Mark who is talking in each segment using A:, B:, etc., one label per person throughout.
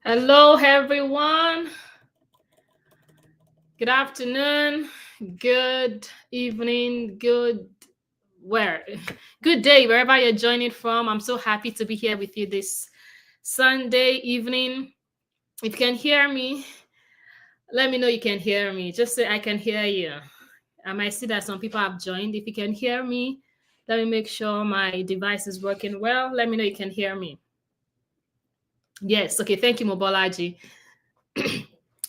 A: Hello, everyone. Good afternoon, good evening, where, good day, wherever you're joining from. I'm so happy to be here with you this Sunday evening. If you can hear me, let me know you can hear me. Just say I can hear you. I might see that some people have joined. If you can hear me, let me make sure my device is working well. Let me know you can hear me. Yes, okay. Thank you, Mobolaji.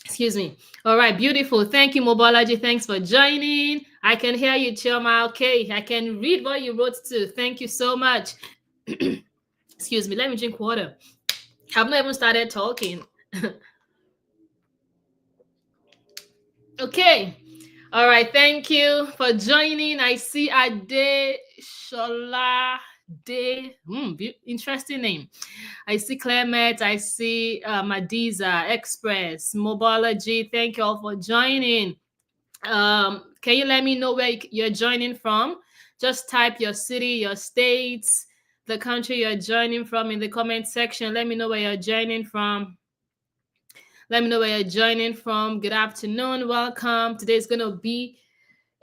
A: Excuse me. All right, beautiful. Thank you, Mobology. Thanks for joining. I can hear you, Chioma. Okay, I can read what you wrote too. Thank you so much. Excuse me. Let me drink water. I've not even started talking. Okay. All right. Thank you for joining. I see Ade Shola De. Interesting name. I see Clement. I see Madiza Express Mobology. Thank you all for joining. Can you let me know where you're joining from? Just type your city, your states, the country you're joining from in the comment section. Let me know where you're joining from. Let me know where you're joining from. Good afternoon. Welcome. Today's going to be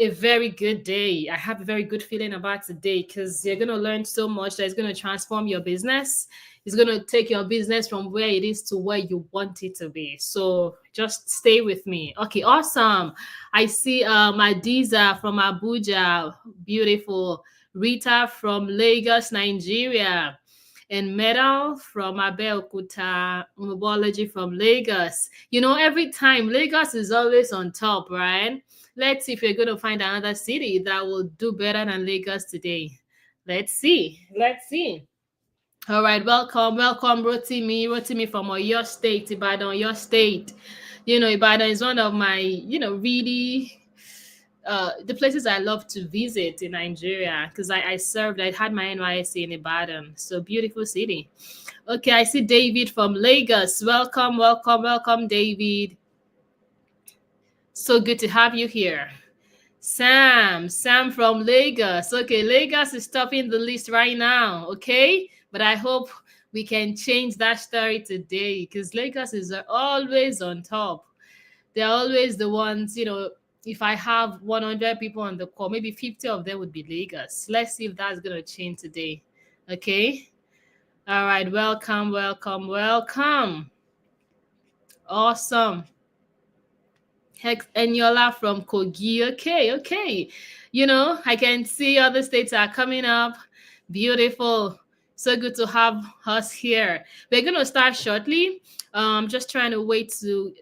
A: a very good day. I have a very good feeling about today because you're going to learn so much that is going to transform your business. It's going to take your business from where it is to where you want it to be. So just stay with me. Okay, awesome. I see Madiza from Abuja. Beautiful. Rita from Lagos, Nigeria. And Metal from Abeokuta, Mobology from Lagos. You know, every time Lagos is always on top, right? Let's see if you're going to find another city that will do better than Lagos today. Let's see. Let's see. All right, welcome, Rotimi from Oyo State, Ibadan, Oyo State. You know, Ibadan is one of my, really the places I love to visit in Nigeria because I had my NYSC in Ibadan. So beautiful city. Okay, I see David from Lagos. Welcome, David. So good to have you here. Sam from Lagos. Okay, Lagos is topping the list right now. Okay, but I hope we can change that story today because Lagos is always on top. They're always the ones, if I have 100 people on the call, maybe 50 of them would be Lagos. Let's see if that's going to change today. Okay. All right. Welcome. Awesome. Hex Eniola from Kogi. Okay. I can see other states are coming up. Beautiful. So good to have us here. We're going to start shortly. Just trying to wait to,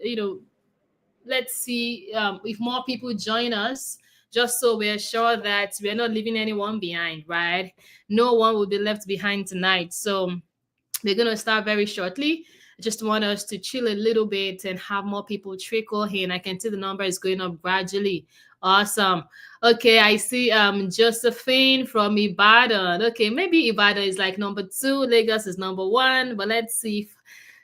A: let's see if more people join us, just so we're sure that we're not leaving anyone behind, right? No one will be left behind tonight. So we're going to start very shortly. I just want us to chill a little bit and have more people trickle in. I can see the number is going up gradually. Awesome. Okay, I see Josephine from Ibadan. Okay, maybe Ibadan is like number 2, Lagos is number 1, but let's see if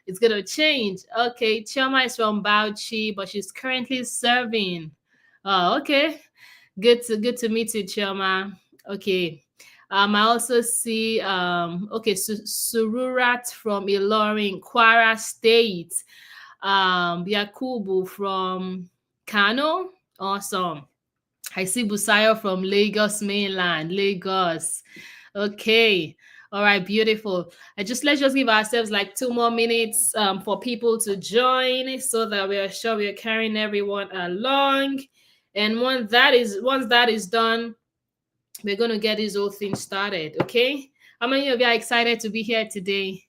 A: it's gonna change. Okay, Chioma is from Bauchi, but she's currently serving. Oh, okay. Good to meet you, Chioma. Okay. I also see Sururat from Ilorin, Kwara State. Yakubu from Kano. Awesome. I see Busayo from Lagos mainland, Lagos. Okay. All right, beautiful. Let's just give ourselves like 2 more minutes for people to join so that we are sure we are carrying everyone along. And once that is done, we're gonna get this whole thing started. Okay. How many of you are excited to be here today?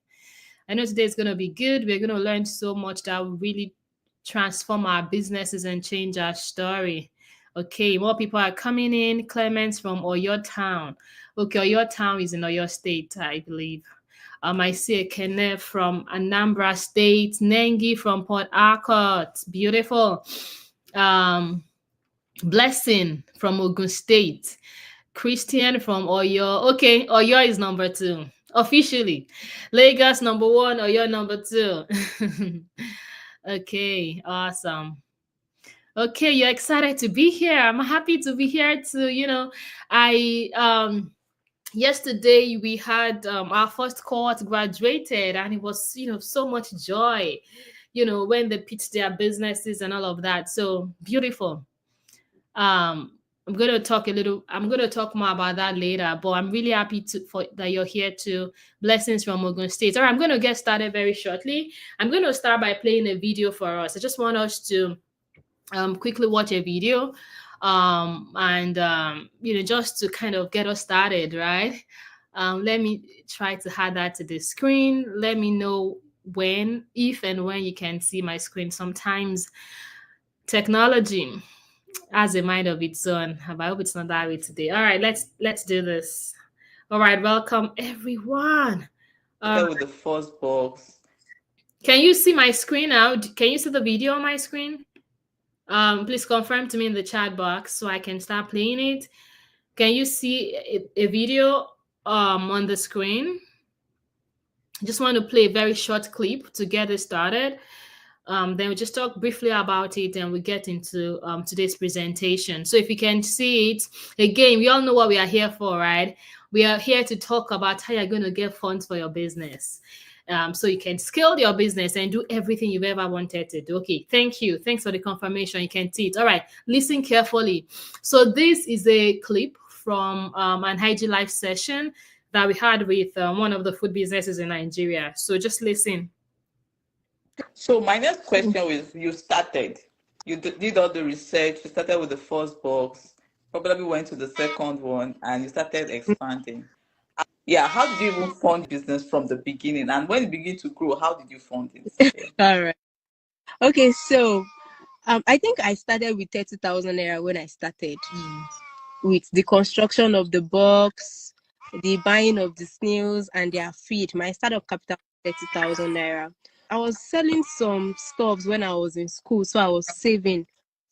A: I know today is gonna be good. We're gonna learn so much that will really transform our businesses and change our story. Okay, more people are coming in. Clements from Oyo Town. Okay, Oyo Town is in Oyo State, I believe. I see a Kenneth from Anambra State, Nengi from Port Harcourt. Beautiful. Blessing from Ogun State. Christian from Oyo. Okay, Oyo is number 2 officially. Lagos number 1, Oyo number 2. Okay, awesome. Okay, you're excited to be here. I'm happy to be here too. I yesterday we had our first cohort graduated, and it was, so much joy, when they pitched their businesses and all of that. So beautiful. I'm going to talk more about that later, but I'm really happy for that you're here too. Blessings from Ogun State. All right, I'm going to get started very shortly. I'm going to start by playing a video for us. I just want us to quickly watch a video, and just to kind of get us started, right? Let me try to add that to the screen. Let me know if and when you can see my screen. Sometimes technology has a mind of its own. I hope it's not that way today. All right, let's do this. All right, welcome everyone.
B: With the first box.
A: Can you see my screen now? Can you see the video on my screen? Please confirm to me in the chat box so I can start playing it. Can you see a video on the screen? I just want to play a very short clip to get it started. Then we'll just talk briefly about it and we get into today's presentation. So if you can see it, again, we all know what we are here for, right? We are here to talk about how you're going to get funds for your business. So you can scale your business and do everything you've ever wanted to do. Okay, thank you. Thanks for the confirmation. You can see it. All right, listen carefully. So this is a clip from an IG live session that we had with one of the food businesses in Nigeria. So just listen.
B: So my next question is, you did all the research, you started with the first box, probably went to the second one, and you started expanding. Yeah, how did you even fund business from the beginning? And when it began to grow, how did you fund it?
C: All right. Okay, so I think I started with 30,000 naira when I started with the construction of the box, the buying of the snails and their feed. My startup capital was 30,000 naira. I was selling some stuffs when I was in school, so I was saving.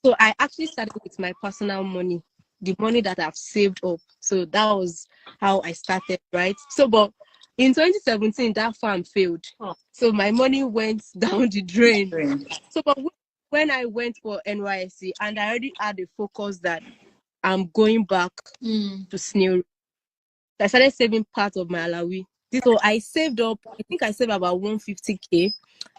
C: So I actually started with my personal money, the money that I've saved up. So that was how I started, right? So, but in 2017, that farm failed. So my money went down the drain. So, but when I went for NYSC, and I already had a focus that I'm going back to snail, I started saving part of my alawi. So I saved up, I think I saved about 150K,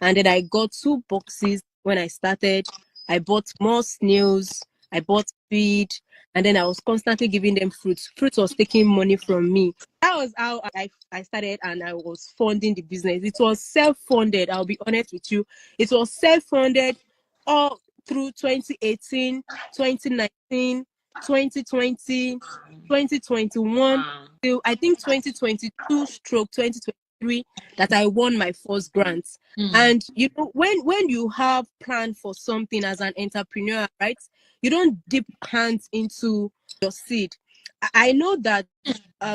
C: and then I got 2 boxes when I started. I bought more snails, I bought feed, and then I was constantly giving them fruits. Fruits was taking money from me. That was how I started, and I was funding the business. It was self-funded, I'll be honest with you. It was self-funded all through 2018, 2019, 2020, 2021, till I think 2022 stroke 2023 that I won my first grant. And you know, when you have planned for something as an entrepreneur, right, you don't dip hands into your seed. I know that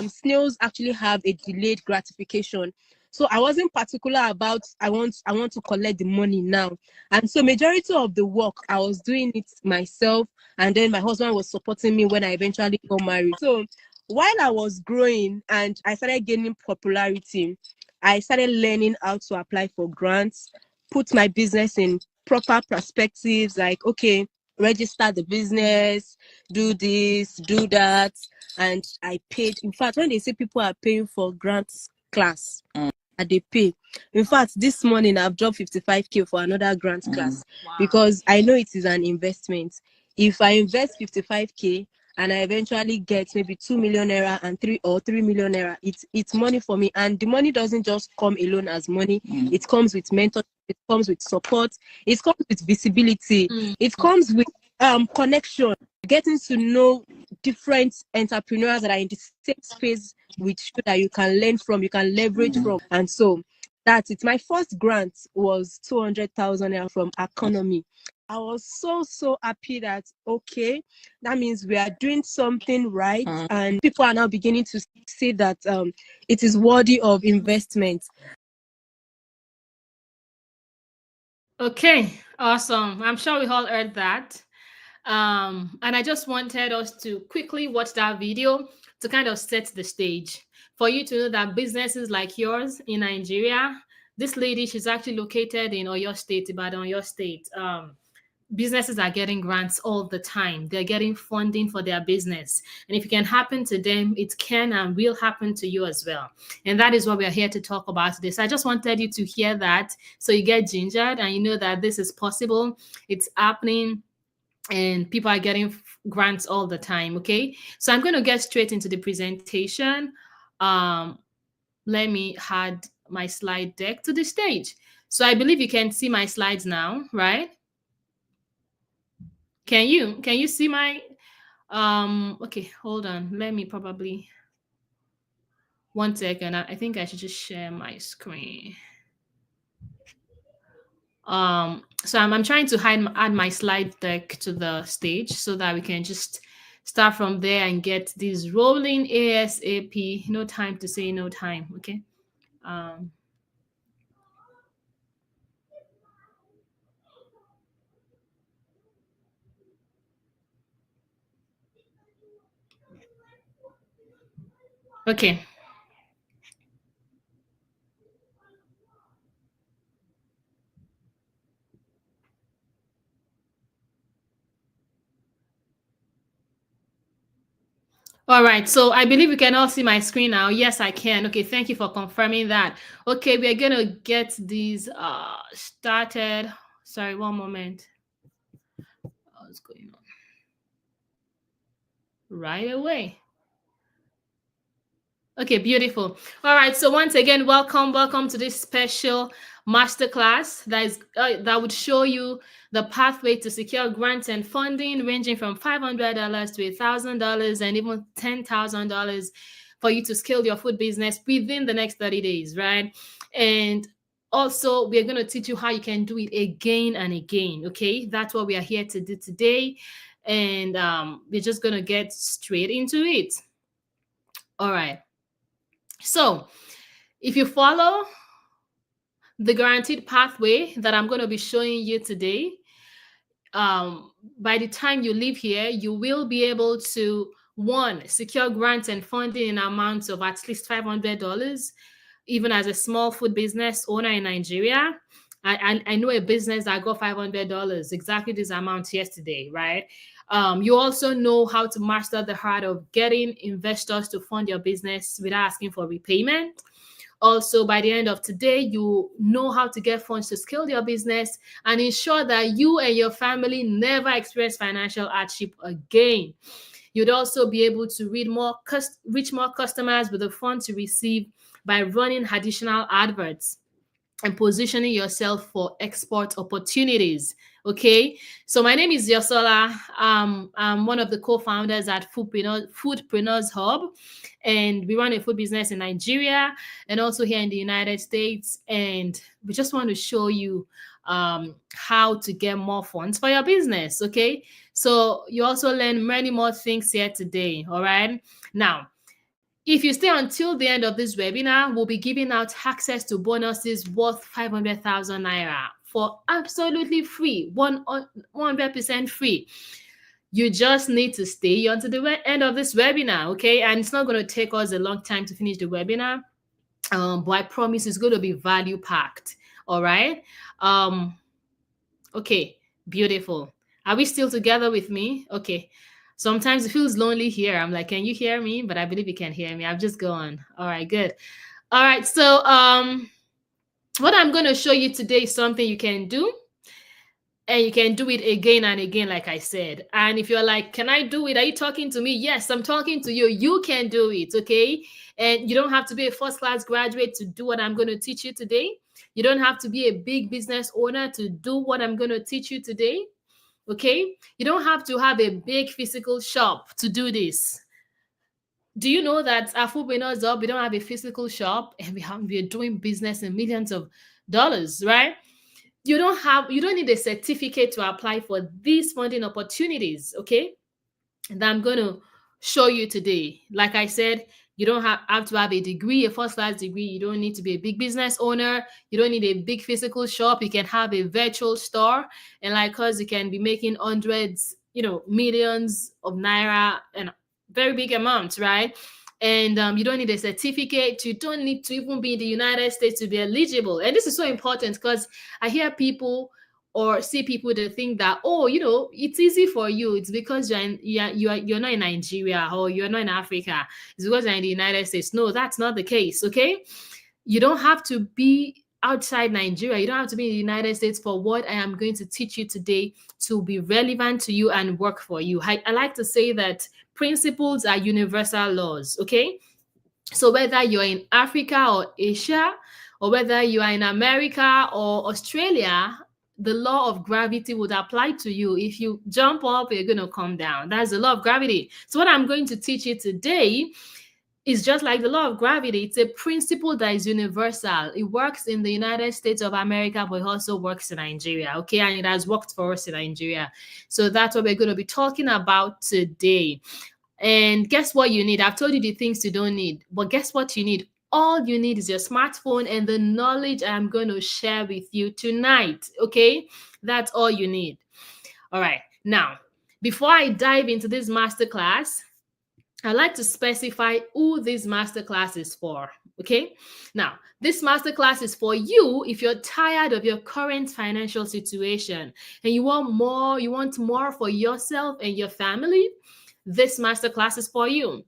C: snails actually have a delayed gratification. So I wasn't particular about I want to collect the money now. And so majority of the work I was doing it myself, and then my husband was supporting me when I eventually got married. So while I was growing and I started gaining popularity, I started learning how to apply for grants, put my business in proper perspectives, like, okay, register the business, do this, do that. And I paid. In fact, when they say people are paying for grants class, they pay. In fact, this morning I've dropped 55K for another grant class because I know it is an investment. If I invest 55K and I eventually get maybe 2 million naira and 3 million naira, it's money for me. And the money doesn't just come alone as money. It comes with mentorship, it comes with support, it comes with visibility, it comes with connection, getting to know different entrepreneurs that are in the same space with you that you can learn from, you can leverage from. And so that's it. My first grant was 200,000 naira from Economy. I was so happy that, okay, that means we are doing something right, and people are now beginning to see that it is worthy of investment.
A: Okay, awesome. I'm sure we all heard that. And I just wanted us to quickly watch that video to kind of set the stage for you to know that businesses like yours in Nigeria, this lady, she's actually located in Oyo State, Ibadan, Oyo State. businesses are getting grants all the time. They're getting funding for their business. And if it can happen to them, it can and will happen to you as well. And that is what we are here to talk about today. So I just wanted you to hear that so you get gingered and you know that this is possible. It's happening and people are getting grants all the time. Okay. So I'm going to get straight into the presentation. Let me add my slide deck to the stage. So I believe you can see my slides now, right? Can you see my okay, hold on. Let me probably 1 second. I think I should just share my screen. So I'm trying to add my slide deck to the stage so that we can just start from there and get this rolling ASAP. No time to say no time. Okay. Okay. All right, so I believe you can all see my screen now. Yes, I can. Okay, thank you for confirming that. Okay, we're gonna get these started. Sorry, one moment. What's going on? Right away. Okay, beautiful. All right, so once again, welcome to this special masterclass that would show you the pathway to secure grants and funding ranging from $500 to $1,000 and even $10,000 for you to scale your food business within the next 30 days, right? And also, we're going to teach you how you can do it again and again, okay? That's what we are here to do today. And we're just going to get straight into it. All right. So if you follow the guaranteed pathway that I'm going to be showing you today, by the time you leave here, you will be able to, one, secure grants and funding in amounts of at least $500, even as a small food business owner in Nigeria. I know a business that got $500, exactly this amount yesterday, right? You also know how to master the art of getting investors to fund your business without asking for repayment. Also, by the end of today, you know how to get funds to scale your business and ensure that you and your family never experience financial hardship again. You'd also be able to reach more customers with the funds you receive by running additional adverts and positioning yourself for export opportunities. Okay, so my name is Yosola. I'm one of the co-founders at Foodpreneurs Hub, and we run a food business in Nigeria and also here in the United States. And we just want to show you how to get more funds for your business. Okay, so you also learn many more things here today. All right, now, if you stay until the end of this webinar, we'll be giving out access to bonuses worth 500,000 Naira for absolutely free, 100% free. You just need to stay until the end of this webinar, okay? And it's not going to take us a long time to finish the webinar, but I promise it's going to be value packed, all right? Okay, beautiful. Are we still together with me? Okay. Sometimes it feels lonely here. I'm like, can you hear me? But I believe you can hear me. I've just gone. All right, good. All right. So what I'm going to show you today is something you can do. And you can do it again and again, like I said. And if you're like, can I do it? Are you talking to me? Yes, I'm talking to you. You can do it, okay? And you don't have to be a first-class graduate to do what I'm going to teach you today. You don't have to be a big business owner to do what I'm going to teach you today. Okay, you don't have to have a big physical shop to do this. Do you know that at Foodpreneurs Hub, we don't have a physical shop and we're doing business in millions of dollars, right? You don't need a certificate to apply for these funding opportunities, okay? And I'm going to show you today. Like I said, you don't have to have a degree, a first-class degree. You don't need to be a big business owner. You don't need a big physical shop. You can have a virtual store. And like us, you can be making hundreds, millions of Naira and very big amounts, right? And you don't need a certificate. You don't need to even be in the United States to be eligible. And this is so important because I hear people or see people that think that, oh, it's easy for you. It's because you're not in Nigeria, or you're not in Africa. It's because you're in the United States. No, that's not the case. Okay, you don't have to be outside Nigeria. You don't have to be in the United States for what I am going to teach you today to be relevant to you and work for you. I like to say that principles are universal laws. Okay, so whether you're in Africa or Asia, or whether you are in America or Australia, the law of gravity would apply to you. If you jump up, you're going to come down. That's the law of gravity. So what I'm going to teach you today is just like the law of gravity. It's a principle that is universal. It works in the United States of America, but it also works in Nigeria. Okay, and it has worked for us in Nigeria. So that's what we're going to be talking about today. And guess what you need? I've told you the things you don't need, but guess what you need? All you need is your smartphone and the knowledge I'm going to share with you tonight. Okay, that's all you need. All right, now, before I dive into this masterclass, I'd like to specify who this masterclass is for. Okay, now, this masterclass is for you if you're tired of your current financial situation and you want more for yourself and your family. This masterclass is for you.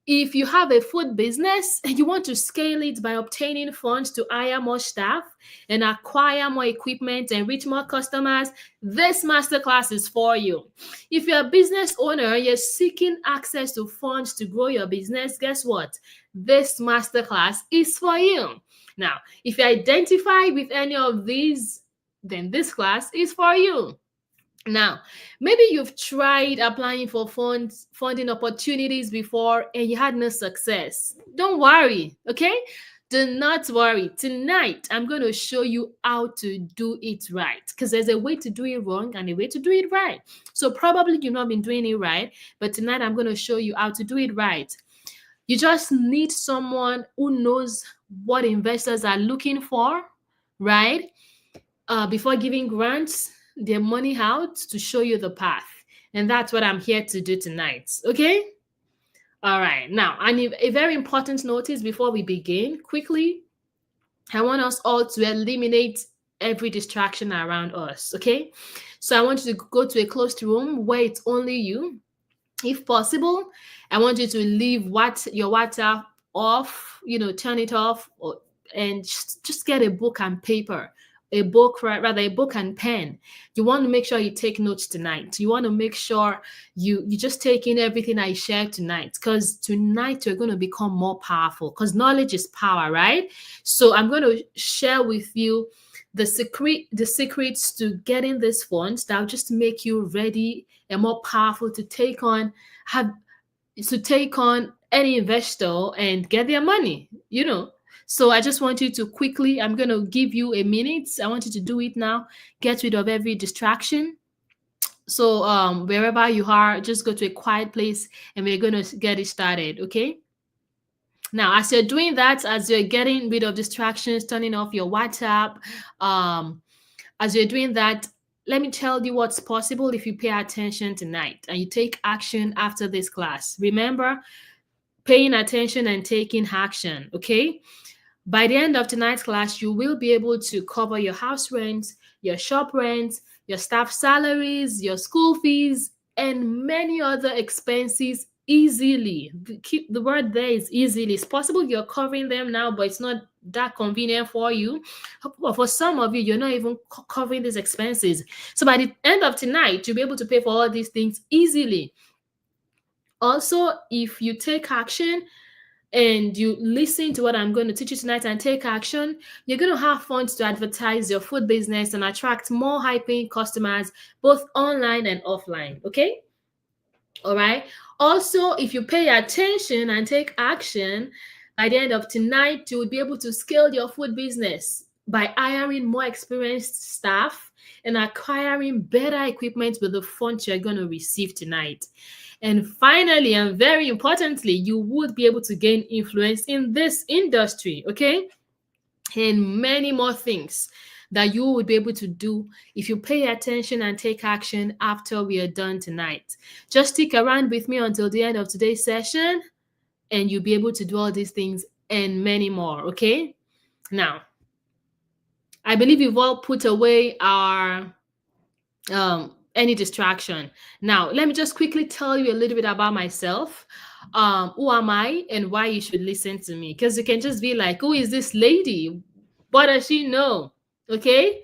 A: If you have a food business and you want to scale it by obtaining funds to hire more staff and acquire more equipment and reach more customers, this masterclass is for you. If you're a business owner, you're seeking access to funds to grow your business, guess what? This masterclass is for you. Now, if you identify with any of these, then this class is for you. Now, maybe you've tried applying for funding opportunities before and you had no success. Don't worry, okay? Do not worry. Tonight, I'm going to show you how to do it right, because there's a way to do it wrong and a way to do it right. So probably you've not been doing it right, but tonight I'm going to show you how to do it right. You just need someone who knows what investors are looking for, right? Before giving grants, their money out, to show you the path. And that's what I'm here to do tonight. Okay? All right. Now, I need a very important notice before we begin. Quickly, I want us all to eliminate every distraction around us. Okay? So I want you to go to a closed room where it's only you. If possible, I want you to leave your WhatsApp off, turn it off, and just get a book and paper. A book and pen. You want to make sure you take notes tonight. You want to make sure you just take in everything I share tonight, because tonight you're going to become more powerful, because knowledge is power, right? So I'm going to share with you the secrets to getting these funds that will just make you ready and more powerful to take on any investor and get their money, So I just want you to quickly, I'm going to give you a minute. I want you to do it now. Get rid of every distraction. So wherever you are, just go to a quiet place and we're going to get it started, okay? Now, as you're doing that, as you're getting rid of distractions, turning off your WhatsApp, as you're doing that, let me tell you what's possible if you pay attention tonight and you take action after this class. Remember, paying attention and taking action, okay? By the end of tonight's class, you will be able to cover your house rent, your shop rent, your staff salaries, your school fees, and many other expenses easily. The word there is easily. It's possible you're covering them now, but it's not that convenient for you. But for some of you, you're not even covering these expenses. So by the end of tonight, you'll be able to pay for all these things easily. Also, if you take action and you listen to what I'm going to teach you tonight and take action, you're going to have funds to advertise your food business and attract more high-paying customers, both online and offline, okay? All right. Also, if you pay attention and take action, by the end of tonight, you will be able to scale your food business by hiring more experienced staff and acquiring better equipment with the funds you're going to receive tonight. And finally, and very importantly, you would be able to gain influence in this industry, okay? And many more things that you would be able to do if you pay attention and take action after we are done tonight. Just stick around with me until the end of today's session, and you'll be able to do all these things and many more, okay? Now, I believe we've all put away our any distraction. Now, let me just quickly tell you a little bit about myself. Who am I and why you should listen to me? Because you can just be like, who is this lady? What does she know? Okay.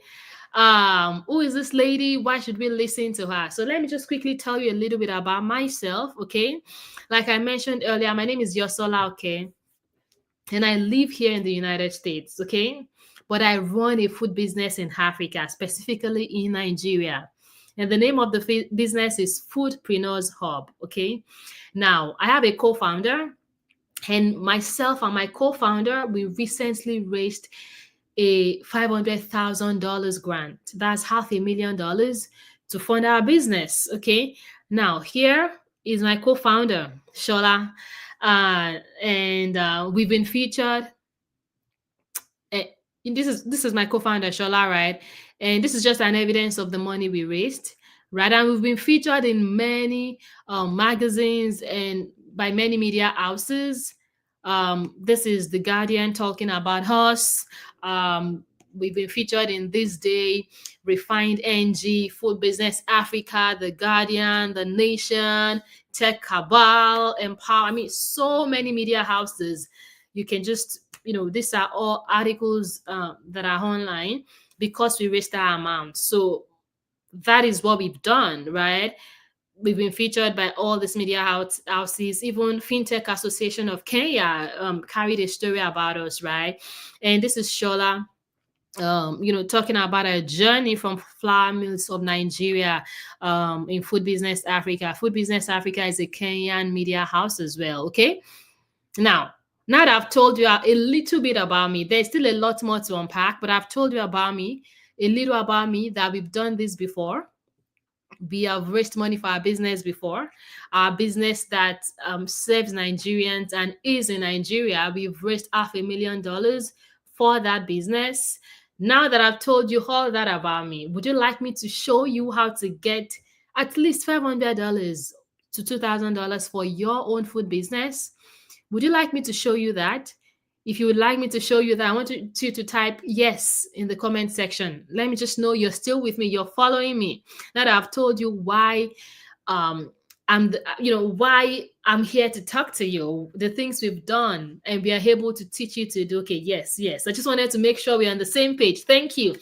A: Who is this lady? Why should we listen to her? So let me just quickly tell you a little bit about myself. Okay. Like I mentioned earlier, my name is Yosola. Okay. And I live here in the United States. Okay. But I run a food business in Africa, specifically in Nigeria. And the name of the business is Foodpreneurs Hub. Okay. Now, I have a co founder, and myself and my co founder, we recently raised a $500,000 grant. That's $500,000 to fund our business. Okay. Now, here is my co founder, Shola. And we've been featured. This is my co-founder Shola, right? And this is just an evidence of the money we raised, right? And we've been featured in many magazines and by many media houses. This is The Guardian talking about us. We've been featured in This Day, Refined NG, Food Business Africa, The Guardian, The Nation, Tech Cabal, Empower. I mean, so many media houses. You can just, these are all articles that are online because we raised that amount. So that is what we've done, right? We've been featured by all these media houses. Even Fintech Association of Kenya carried a story about us, right? And this is Shola, talking about a journey from flour mills of Nigeria in Food Business Africa. Food Business Africa is a Kenyan media house as well, okay? Now that I've told you a little bit about me, there's still a lot more to unpack, but I've told you about me, a little about me, that we've done this before. We have raised money for our business before. Our business that serves Nigerians and is in Nigeria, we've raised $500,000 for that business. Now that I've told you all that about me, would you like me to show you how to get at least $500 to $2,000 for your own food business? Would you like me to show you that? If you would like me to show you that, I want you to type yes in the comment section. Let me just know you're still with me, you're following me. Now that I've told you why why I'm here to talk to you, the things we've done, and we are able to teach you to do. Okay, yes. I just wanted to make sure we're on the same page. Thank you,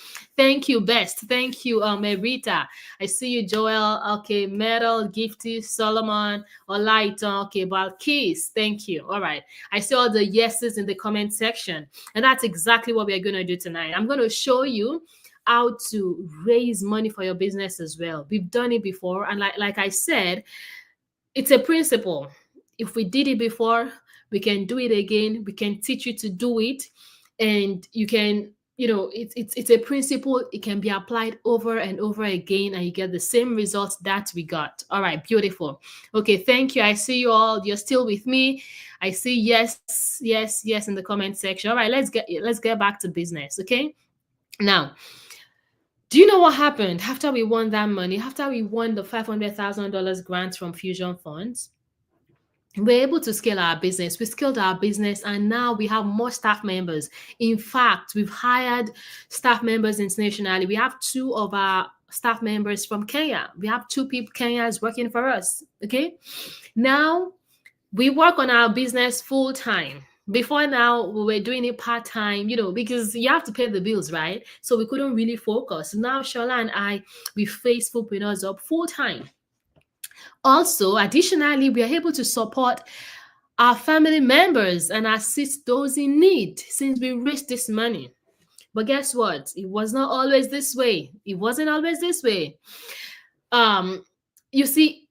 A: Best. Thank you, Rita. I see you, Joel. Okay, Metal, Gifty, Solomon, Olaiton. Okay, Balkis. Thank you. All right, I see all the yeses in the comment section, and that's exactly what we're going to do tonight. I'm going to show you how to raise money for your business as well. We've done it before, and like I said, it's a principle. If we did it before, we can do it again. We can teach you to do it, and you can, it's a principle. It can be applied over and over again, and you get the same results that we got. All right, beautiful. Okay, thank you. I see you all. You're still with me. I see yes in the comment section. All right, let's get back to business. Okay, now, do you know what happened after we won that money? After we won the $500,000 grant from Fusion Funds, we're able to scale our business. We scaled our business, and now we have more staff members. In fact, we've hired staff members internationally. We have 2 of our staff members from Kenya. We have 2 people, Kenyans, working for us. Okay. Now we work on our business full time. Before now, we were doing it part-time, because you have to pay the bills, right? So we couldn't really focus. Now, Shola and I, we face Foodpreneurs Hub full-time. Also, additionally, we are able to support our family members and assist those in need since we raised this money. But guess what? It was not always this way. It wasn't always this way. You see,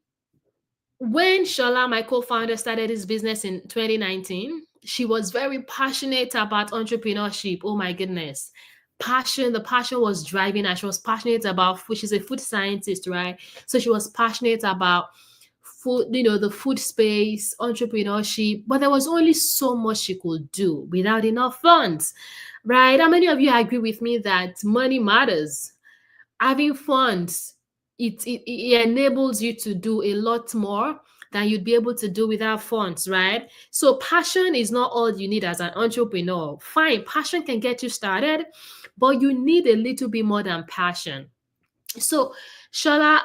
A: when Shola, my co-founder, started his business in 2019, she was very passionate about entrepreneurship. Oh my goodness. The passion was driving her. She was passionate about food. She's a food scientist, right? So she was passionate about food, the food space, entrepreneurship, but there was only so much she could do without enough funds, right? How many of you agree with me that money matters? Having funds, it enables you to do a lot more than you'd be able to do without funds, right? So passion is not all you need as an entrepreneur. Fine, passion can get you started, but you need a little bit more than passion. So Shola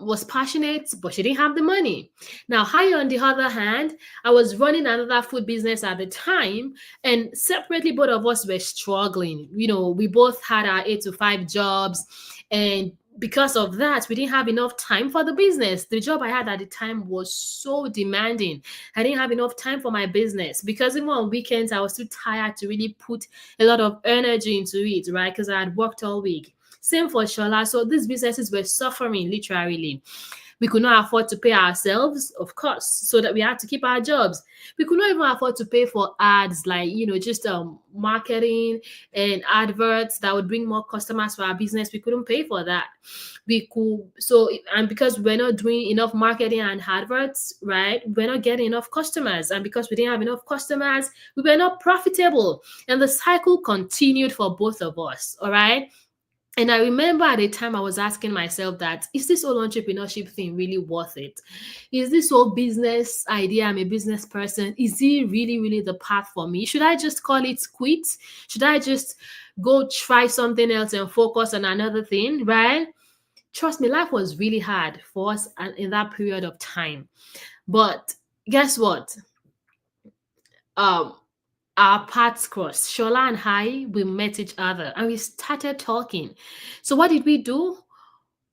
A: was passionate, but she didn't have the money. Now, Haya, on the other hand, I was running another food business at the time, and separately, both of us were struggling. We both had our 8 to 5 jobs, and because of that, we didn't have enough time for the business. The job I had at the time was so demanding. I didn't have enough time for my business because even on weekends, I was too tired to really put a lot of energy into it, right? Because I had worked all week. Same for Shola. So these businesses were suffering literally. We could not afford to pay ourselves, of course, so that we had to keep our jobs. We could not even afford to pay for ads, like just marketing and adverts that would bring more customers for our business. We couldn't pay for that. We could and because we're not doing enough marketing and adverts, right? We're not getting enough customers, and because we didn't have enough customers, we were not profitable, and the cycle continued for both of us. All right. And I remember at the time I was asking myself that, is this whole entrepreneurship thing really worth it? Is this whole business idea, I'm a business person, is it really, really the path for me? Should I just call it quits? Should I just go try something else and focus on another thing, right? Trust me, life was really hard for us in that period of time. But guess what? Um, our paths crossed. Shola and I, we met each other and we started talking. So what did we do?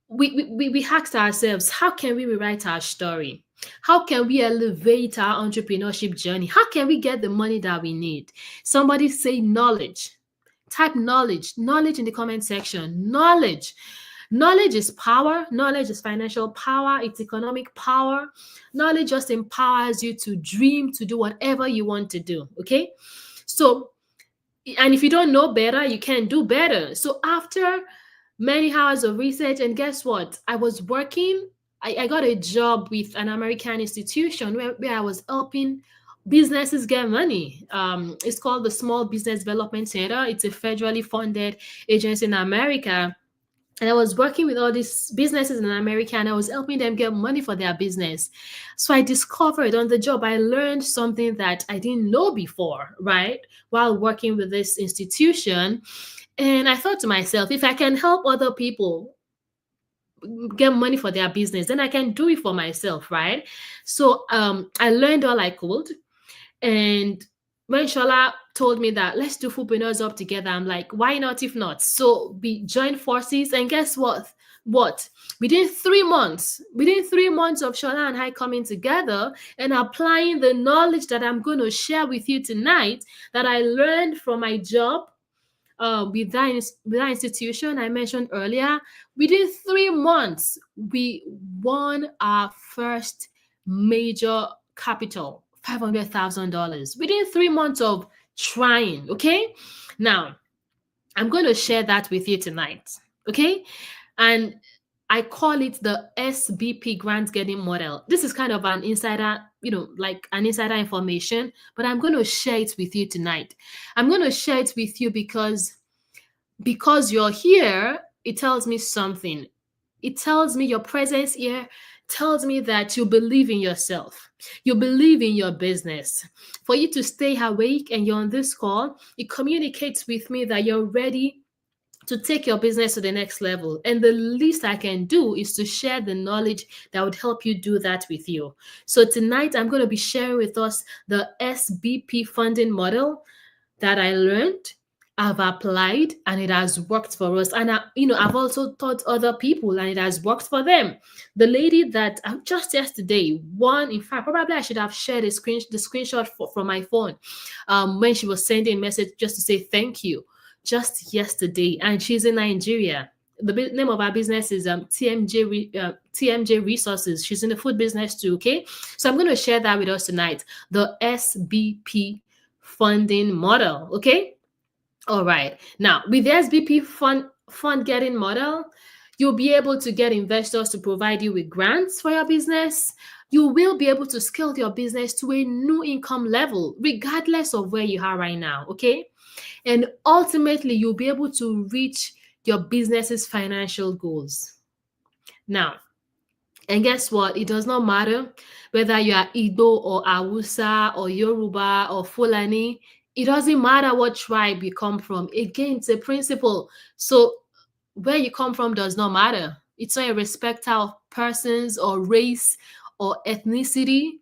A: We asked ourselves, how can we rewrite our story? How can we elevate our entrepreneurship journey? How can we get the money that we need? Somebody say knowledge. Type knowledge in the comment section. Knowledge is power. Knowledge is financial power. It's economic power. Knowledge just empowers you to dream, to do whatever you want to do. Okay. So, and if you don't know better, you can do better. So after many hours of research, and guess what? I was working, I got a job with an American institution where I was helping businesses get money. It's called the Small Business Development Center. It's a federally funded agency in America, and I was working with all these businesses in America, and I was helping them get money for their business. So I discovered on the job, I learned something that I didn't know before, right? While working with this institution. And I thought to myself, if I can help other people get money for their business, then I can do it for myself, right? So I learned all I could. And when Shola told me that let's do Foodpreneurs Up together, I'm like, why not if not? So we joined forces, and guess what? Within 3 months of Shola and I coming together and applying the knowledge that I'm going to share with you tonight, that I learned from my job with that institution I mentioned earlier, within 3 months, we won our first major capital, $500,000, within 3 months of trying. Okay. Now, I'm going to share that with you tonight. Okay. And I call it the SBP grant getting model. This is kind of an insider, like an insider information, but I'm going to share it with you tonight. I'm going to share it with you because you're here, it tells me something. It tells me your presence here tells me that you believe in yourself. You believe in your business. For you to stay awake and you're on this call, it communicates with me that you're ready to take your business to the next level. And the least I can do is to share the knowledge that would help you do that with you. So tonight, I'm going to be sharing with us the SBP funding model that I learned, I've applied, and it has worked for us. And I've also taught other people, and it has worked for them. The lady that just yesterday won, in fact, probably I should have shared the screenshot from my phone when she was sending a message just to say thank you, just yesterday, and she's in Nigeria. The name of our business is TMJ Resources. She's in the food business too. Okay, so I'm going to share that with us tonight. The SBP funding model. Okay. All right. Now, with the SBP fund getting model, you'll be able to get investors to provide you with grants for your business. You will be able to scale your business to a new income level, regardless of where you are right now. Okay. And ultimately, you'll be able to reach your business's financial goals. Now, and guess what? It does not matter whether you are Igbo or Hausa or Yoruba or Fulani. It doesn't matter what tribe you come from. Again, it's a principle. So where you come from does not matter. It's not a respect of persons or race or ethnicity.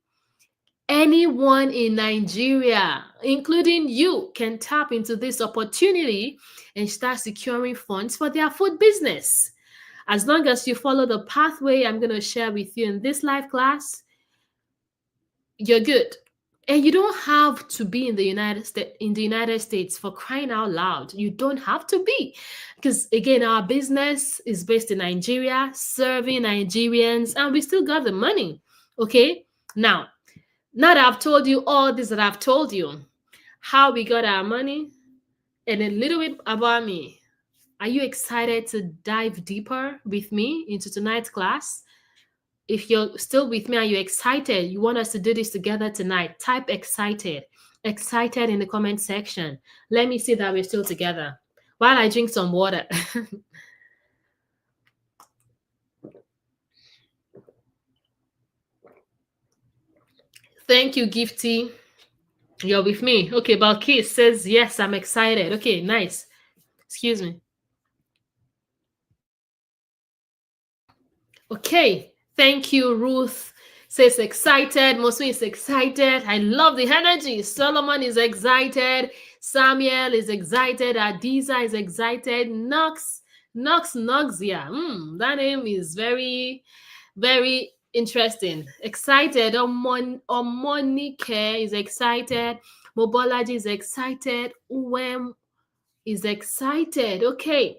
A: Anyone in Nigeria, including you, can tap into this opportunity and start securing funds for their food business. As long as you follow the pathway I'm going to share with you in this live class, you're good. And you don't have to be in the United States, for crying out loud. You don't have to be. Because again, our business is based in Nigeria, serving Nigerians, and we still got the money. Okay? Now that I've told you all this that I've told you, how we got our money, and a little bit about me, are you excited to dive deeper with me into tonight's class? If you're still with me and you're excited, you want us to do this together tonight, type excited in the comment section. Let me see that we're still together while I drink some water. Thank you, Gifty. You're with me. Okay, Balkis says, yes, I'm excited. Okay, nice. Excuse me. Okay, thank you, Ruth. Says excited. Mosu is excited. I love the energy. Solomon is excited. Samuel is excited. Adiza is excited. Noxia. That name is very, very interesting. Excited. Omonike is excited. Mobolaji is excited. Uwem is excited. Okay.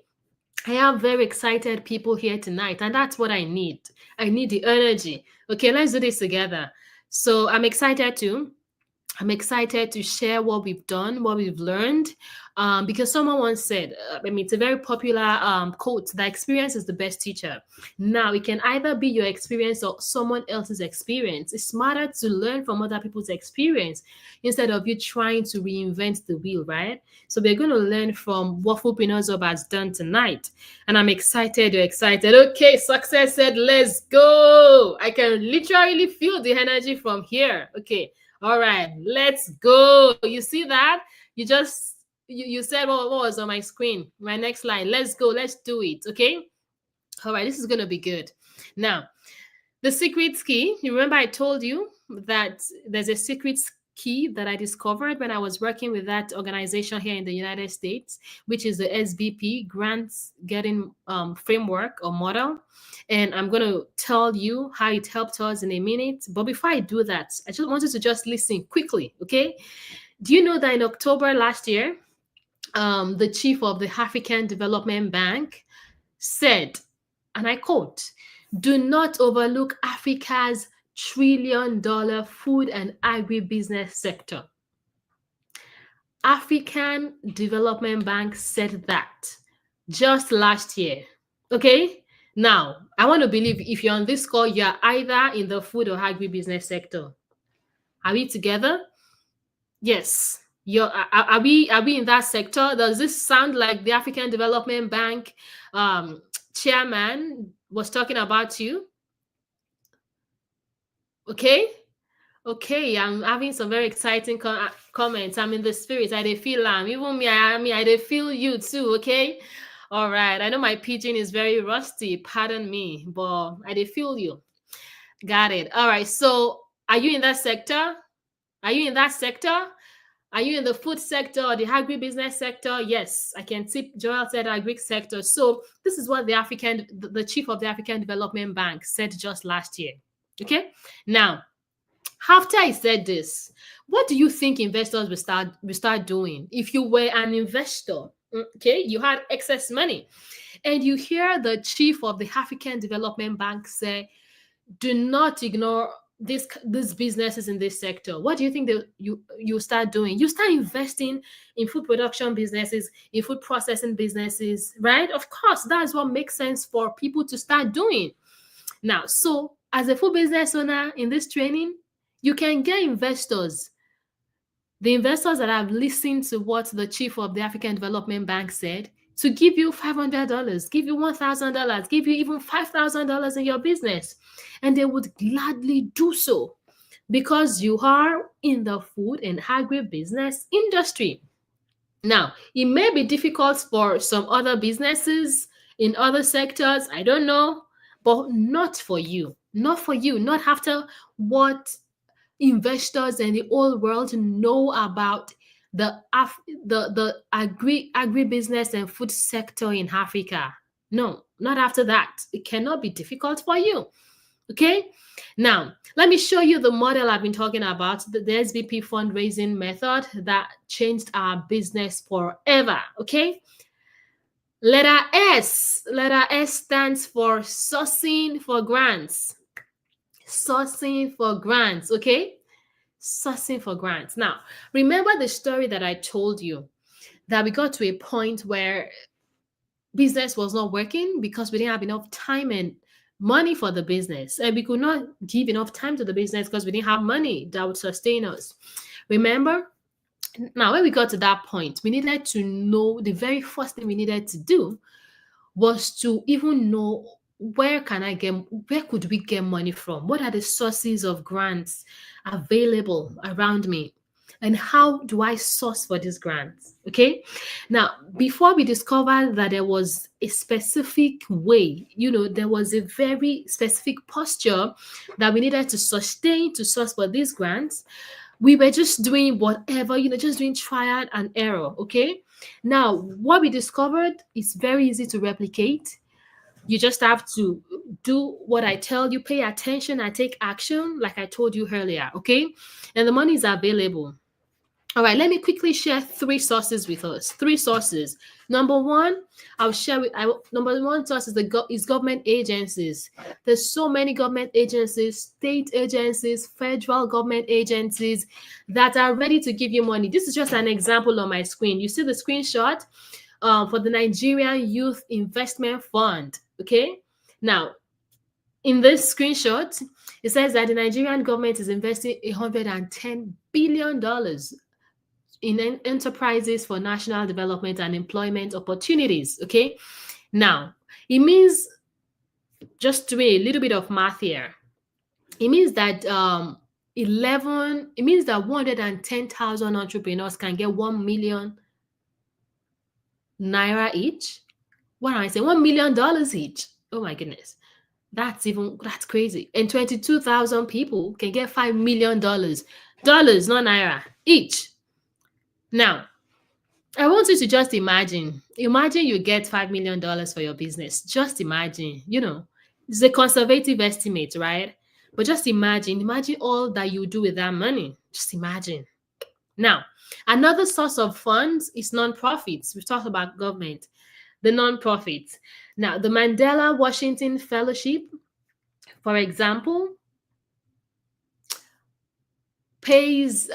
A: I have very excited people here tonight, and that's what I need. I need the energy. Okay, let's do this together. So I'm excited to share what we've done, what we've learned, because someone once said, it's a very popular quote, that experience is the best teacher. Now, it can either be your experience or someone else's experience. It's smarter to learn from other people's experience instead of you trying to reinvent the wheel, right? So we're going to learn from what Foodpreneur has done tonight. And I'm excited, you're excited. Okay, Success said, let's go. I can literally feel the energy from here. Okay. All right, let's go. You see that? You said what was on my screen. My next slide. Let's go. Let's do it. Okay. All right, this is going to be good. Now, the secret key. You remember I told you that there's a secret key that I discovered when I was working with that organization here in the United States, which is the SBP, Grants Getting Framework or Model. And I'm going to tell you how it helped us in a minute. But before I do that, I just wanted to just listen quickly, okay? Do you know that in October last year, the chief of the African Development Bank said, and I quote, "Do not overlook Africa's trillion-dollar food and agribusiness sector." African Development Bank said that just last year, okay? Now, I want to believe if you're on this call, you're either in the food or agribusiness sector. Are we together? Yes. Are we in that sector? Does this sound like the African Development Bank chairman was talking about you? Okay. Okay, I'm having some very exciting comments. I'm in the spirit. I feel even me. I feel you too. Okay. All right. I know my pidgin is very rusty. Pardon me, but I feel you. Got it. All right. So, are you in that sector? Are you in that sector? Are you in the food sector or the agribusiness sector? Yes, I can see Joel said agri sector. So, this is what the chief of the African Development Bank said just last year. Okay. Now, after I said this, what do you think investors will start doing? If you were an investor, okay, you had excess money, and you hear the chief of the African Development Bank say, "Do not ignore these businesses in this sector." What do you think you start doing? You start investing in food production businesses, in food processing businesses, right? Of course, that's what makes sense for people to start doing. Now, so as a food business owner in this training, you can get investors. The investors that have listened to what the chief of the African Development Bank said, to give you $500, give you $1,000, give you even $5,000 in your business. And they would gladly do so because you are in the food and agribusiness industry. Now, it may be difficult for some other businesses In other sectors, I don't know, but not for you. Not for you. Not after what investors and the whole world know about the agribusiness and food sector in Africa. No, not after that. It cannot be difficult for you. Okay. Now, let me show you the model I've been talking about, the SBP fundraising method that changed our business forever. Okay. Letter S. Letter S stands for sourcing for grants. Sourcing for grants. Okay. Sourcing for grants. Now, remember the story that I told you that we got to a point where business was not working because we didn't have enough time and money for the business, and we could not give enough time to the business because we didn't have money that would sustain us. Remember? Now, when we got to that point, we needed to know, the very first thing we needed to do was to even know, where could we get money from? What are the sources of grants available around me? And how do I source for these grants? Okay. Now, before we discovered that there was a specific way, there was a very specific posture that we needed to sustain to source for these grants, we were just doing whatever, just doing trial and error. Okay. Now, what we discovered is very easy to replicate. You just have to do what I tell you, pay attention and take action, like I told you earlier. Okay. And the money is available. All right, let me quickly share 3 sources with us. 3 sources. Number one, number one source is government agencies. There's so many government agencies, state agencies, federal government agencies that are ready to give you money. This is just an example on my screen. You see the screenshot for the Nigerian Youth Investment Fund. Okay. Now, in this screenshot, it says that the Nigerian government is investing $110 billion in enterprises for national development and employment opportunities. Okay. Now, it means, just doing a little bit of math here, it means that 110,000 entrepreneurs can get 1 million naira each. What am I saying? $1 million each. Oh my goodness. That's crazy. And 22,000 people can get $5 million. Dollars, not naira, each. Now, I want you to just imagine you get $5 million for your business. Just imagine, it's a conservative estimate, right? But just imagine all that you do with that money. Just imagine. Now, another source of funds is nonprofits. We've talked about government, the nonprofits. Now, the Mandela Washington Fellowship, for example, pays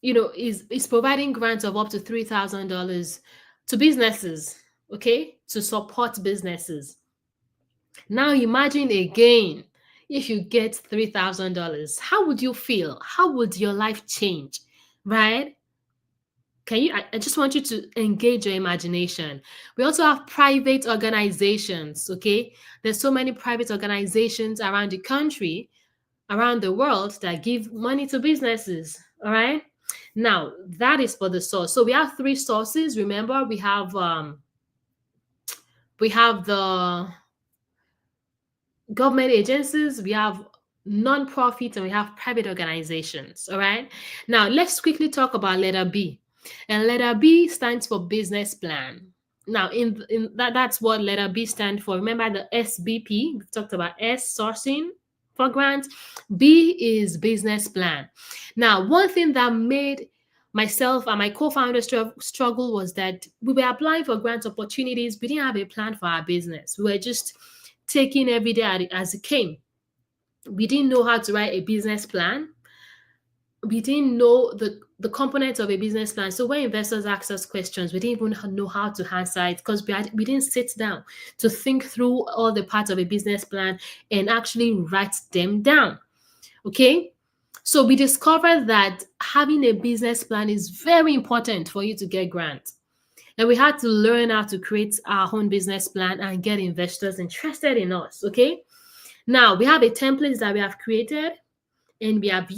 A: is providing grants of up to $3,000 to businesses, okay, to support businesses. Now imagine again, if you get $3,000, how would you feel? How would your life change, right? I just want you to engage your imagination. We also have private organizations, okay? There's so many private organizations around the country, around the world, that give money to businesses, all right? Now, that is for the source. So we have 3 sources. Remember, we have the government agencies, we have non-profit, and we have private organizations. All right. Now, let's quickly talk about letter B. And letter B stands for business plan. Now, that's what letter B stands for. Remember the SBP. We've talked about S, sourcing for grants. B is business plan. Now, one thing that made myself and my co-founders struggle was that we were applying for grant opportunities. We didn't have a plan for our business. We were just taking every day as it came. We didn't know how to write a business plan. We didn't know the components of a business plan. So when investors ask us questions, we didn't even know how to answer it because we didn't sit down to think through all the parts of a business plan and actually write them down. Okay? So we discovered that having a business plan is very important for you to get grants. And we had to learn how to create our own business plan and get investors interested in us. Okay? Now, we have a template that we have created and we have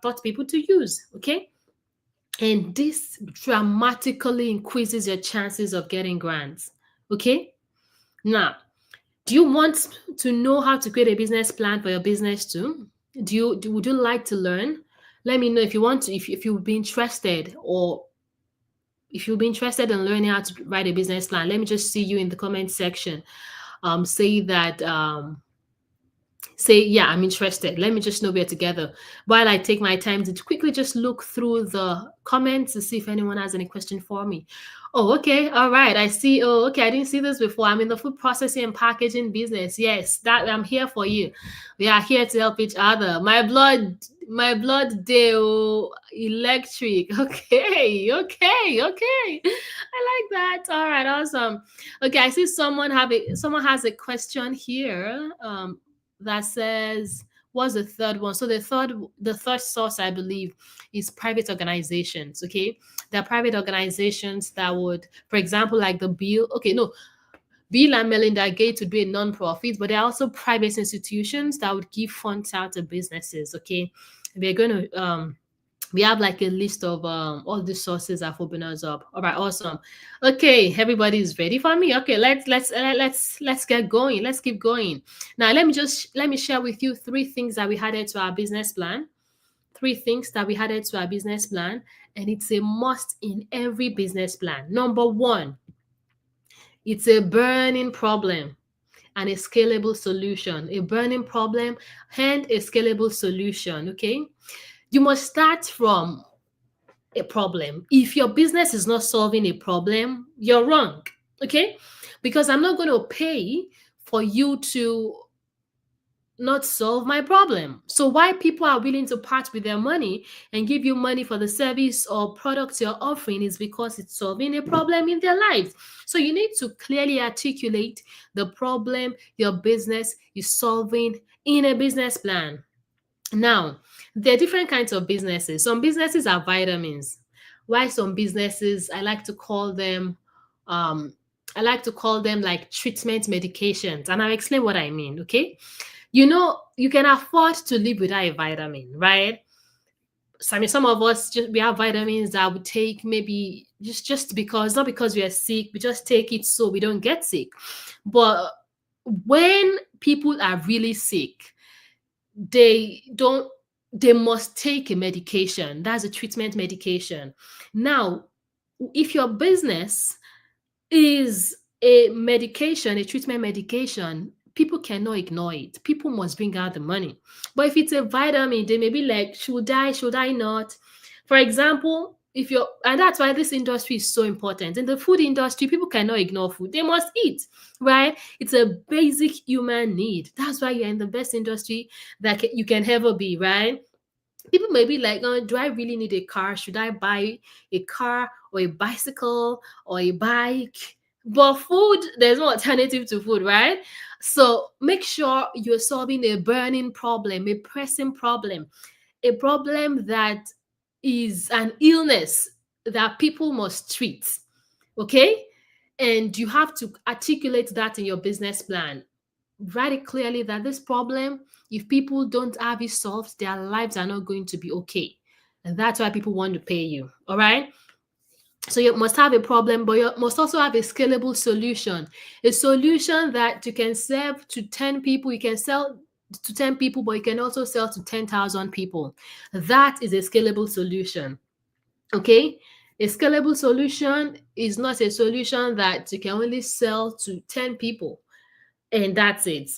A: taught people to use. Okay? And this dramatically increases your chances of getting grants. Okay? Now, do you want to know how to create a business plan for your business too? Would you like to learn? Let me know if you want to, if you'll be interested, or if you'll be interested in learning how to write a business plan. Let me just see you in the comment section. Say that say, yeah, I'm interested. Let me just know we're together while I take my time to quickly just look through the comments to see if anyone has any question for me. Oh, okay. All right. I see. Oh, okay. I didn't see this before. I'm in the food processing and packaging business. Yes, that I'm here for you. We are here to help each other. My blood deal electric. Okay, okay. I like that. All right, awesome. Okay, I see someone has a question here. That says, what's the third one? So the third source, I believe, is private organizations. Okay, there are private organizations that would, for example, like the Bill. Okay, no, Bill and Melinda Gates would be a non-profit, but there are also private institutions that would give funds out to businesses. Okay, we're going to we have like a list of all the sources I've opened us up. All right, awesome. Okay, everybody's ready for me. Okay, let's get going. Let's keep going. Now, let me share with you three things that we added to our business plan. Three things that we added to our business plan, and it's a must in every business plan. Number one, it's a burning problem and a scalable solution. A burning problem and a scalable solution. Okay, you must start from a problem. If your business is not solving a problem, you're wrong. Okay? Because I'm not going to pay for you to not solve my problem. So why people are willing to part with their money and give you money for the service or products you're offering is because it's solving a problem in their lives. So you need to clearly articulate the problem your business is solving in a business plan. Now, there are different kinds of businesses. Some businesses are vitamins. Why some businesses, um, I like to call them like treatment medications. And I'll explain what I mean, okay? You know, you can afford to live without a vitamin, right? So, I mean, some of us just we have vitamins that we take maybe just because, not because we are sick, we just take it so we don't get sick. But when people are really sick, they don't they must take a medication. That's a treatment medication. Now, if your business is a medication, a treatment medication, people cannot ignore it. People must bring out the money. But if it's a vitamin, they may be like, should I not? For example, if you're, and that's why this industry is so important. In the food industry, people cannot ignore food. They must eat, right? It's a basic human need. That's why you're in the best industry that you can ever be, right? People may be like, oh, do I really need a car? Should I buy a car or a bicycle or a bike? But food, there's no alternative to food, right? So make sure you're solving a burning problem, a pressing problem, a problem that is an illness that people must treat. Okay? And you have to articulate that in your business plan. Write it clearly that this problem, if people don't have it solved, their lives are not going to be okay. And that's why people want to pay you. All right. So you must have a problem, but you must also have a scalable solution. A solution that you can serve to 10 people. You can sell to 10 people, but you can also sell to 10,000 people. That is a scalable solution. Okay. A scalable solution is not a solution that you can only sell to 10 people and that's it.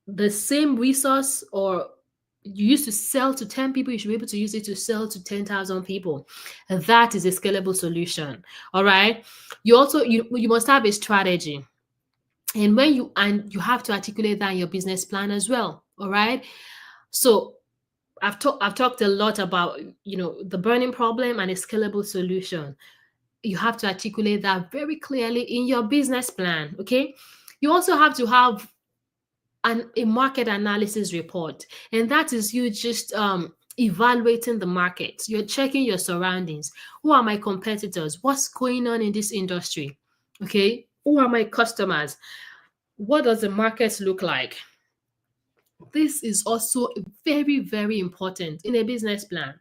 A: The same resource, or you used to sell to 10 people, you should be able to use it to sell to 10,000 people. And that is a scalable solution. All right. You must have a strategy. And you have to articulate that in your business plan as well. All right. So I've talked a lot about the burning problem and a scalable solution. You have to articulate that very clearly in your business plan. Okay. You also have to have a market analysis report, and that is you just evaluating the market. You're checking your surroundings. Who are my competitors? What's going on in this industry? Okay, who are my customers? What does the market look like? This is also very, very important in a business plan.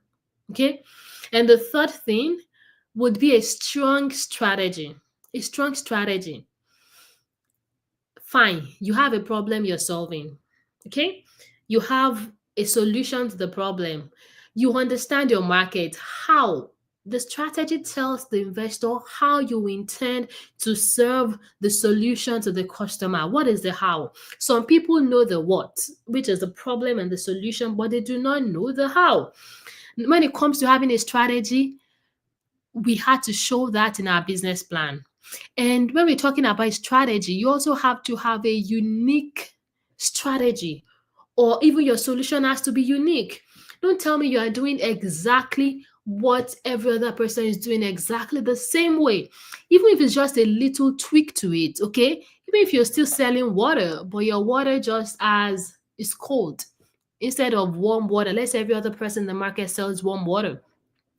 A: Okay, and the third thing would be a strong strategy. A strong strategy. Fine, you have a problem you're solving. Okay, you have a solution to the problem. You understand your market. How? The strategy tells the investor how you intend to serve the solution to the customer. What is the how? Some people know the what, which is the problem and the solution, but they do not know the how. When it comes to having a strategy, we had to show that in our business plan. And when we're talking about strategy, you also have to have a unique strategy, or even your solution has to be unique. Don't tell me you are doing exactly what every other person is doing exactly the same way. Even if it's just a little tweak to it, okay? Even if you're still selling water, but your water just as is cold instead of warm water. Let's say every other person in the market sells warm water.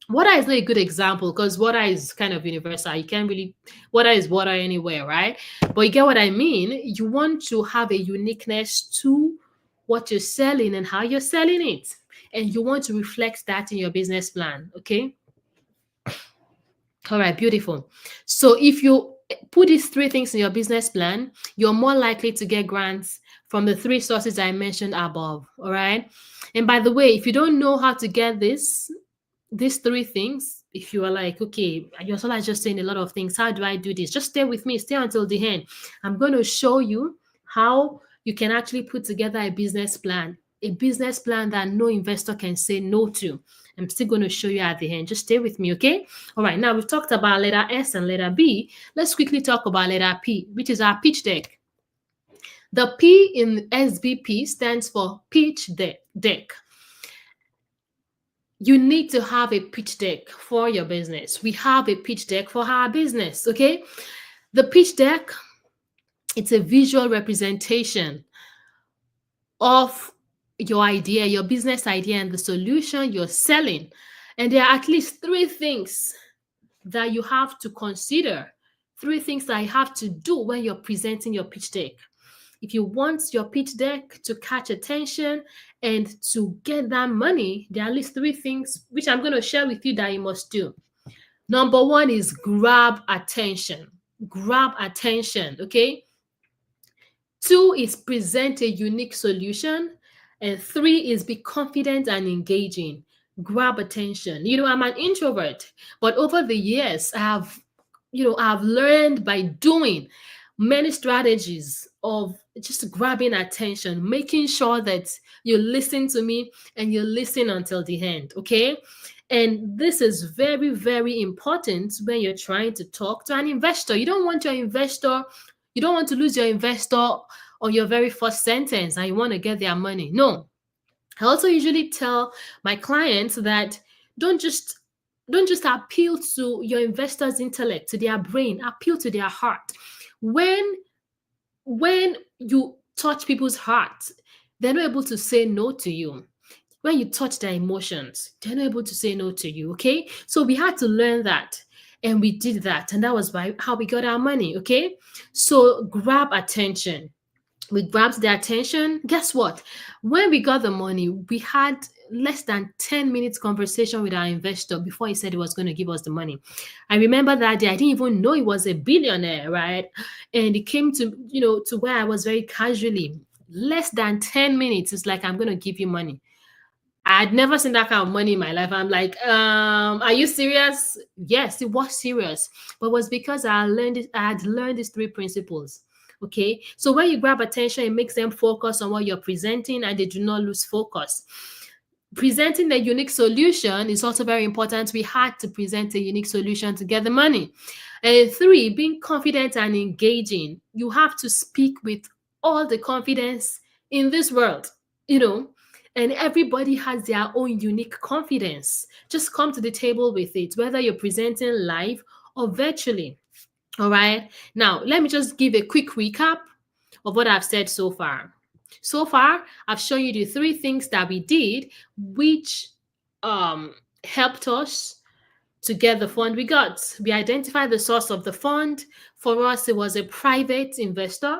A: Water is not a good example because water is kind of universal. You can't really, water is water anywhere, right? But you get what I mean? You want to have a uniqueness to what you're selling and how you're selling it. And you want to reflect that in your business plan, okay? All right, beautiful. So if you put these three things in your business plan, you're more likely to get grants from the three sources I mentioned above, all right? And by the way, if you don't know how to get these three things, if you are like, okay, Yosola is just saying a lot of things, how do I do this? Just stay with me, stay until the end. I'm going to show you how you can actually put together a business plan that no investor can say no to. I'm still going to show you at the end. Just stay with me, okay? All right, now we've talked about letter S and letter B. Let's quickly talk about letter P, which is our pitch deck. The P in SBP stands for pitch deck. You need to have a pitch deck for your business. We have a pitch deck for our business, okay? The pitch deck, it's a visual representation of your idea, your business idea, and the solution you're selling. And there are at least three things that you have to consider, three things that you have to do when you're presenting your pitch deck. If you want your pitch deck to catch attention and to get that money, there are at least three things which I'm going to share with you that you must do. Number one is grab attention. Grab attention, okay? Two is present a unique solution. And three is be confident and engaging. Grab attention. I'm an introvert, but over the years, I've learned by doing many strategies of just grabbing attention, making sure that you listen to me and you listen until the end, okay? And this is very, very important when you're trying to talk to an investor. You don't want to lose your investor on your very first sentence and you want to get their money. No. I also usually tell my clients that don't just appeal to your investor's intellect, to their brain, appeal to their heart. When you touch people's hearts, they're not able to say no to you. When you touch their emotions, they're not able to say no to you, okay? So we had to learn that, and we did that, and that was how we got our money, okay? So grab attention. We grabbed their attention. Guess what? When we got the money, we had less than 10 minutes conversation with our investor before he said he was going to give us the money. I remember that day, I didn't even know he was a billionaire, right? And it came to, to where I was very casually. Less than 10 minutes, it's like, I'm going to give you money. I'd never seen that kind of money in my life. I'm like, are you serious? Yes, it was serious. But it was because I had learned these three principles. Okay, so when you grab attention, it makes them focus on what you're presenting and they do not lose focus. Presenting the unique solution is also very important. We had to present a unique solution to get the money. And three, being confident and engaging. You have to speak with all the confidence in this world, and everybody has their own unique confidence. Just come to the table with it, whether you're presenting live or virtually. All right. Now, let me just give a quick recap of what I've said so far. So far, I've shown you the three things that we did, which helped us to get the fund we got. We identified the source of the fund. For us, it was a private investor.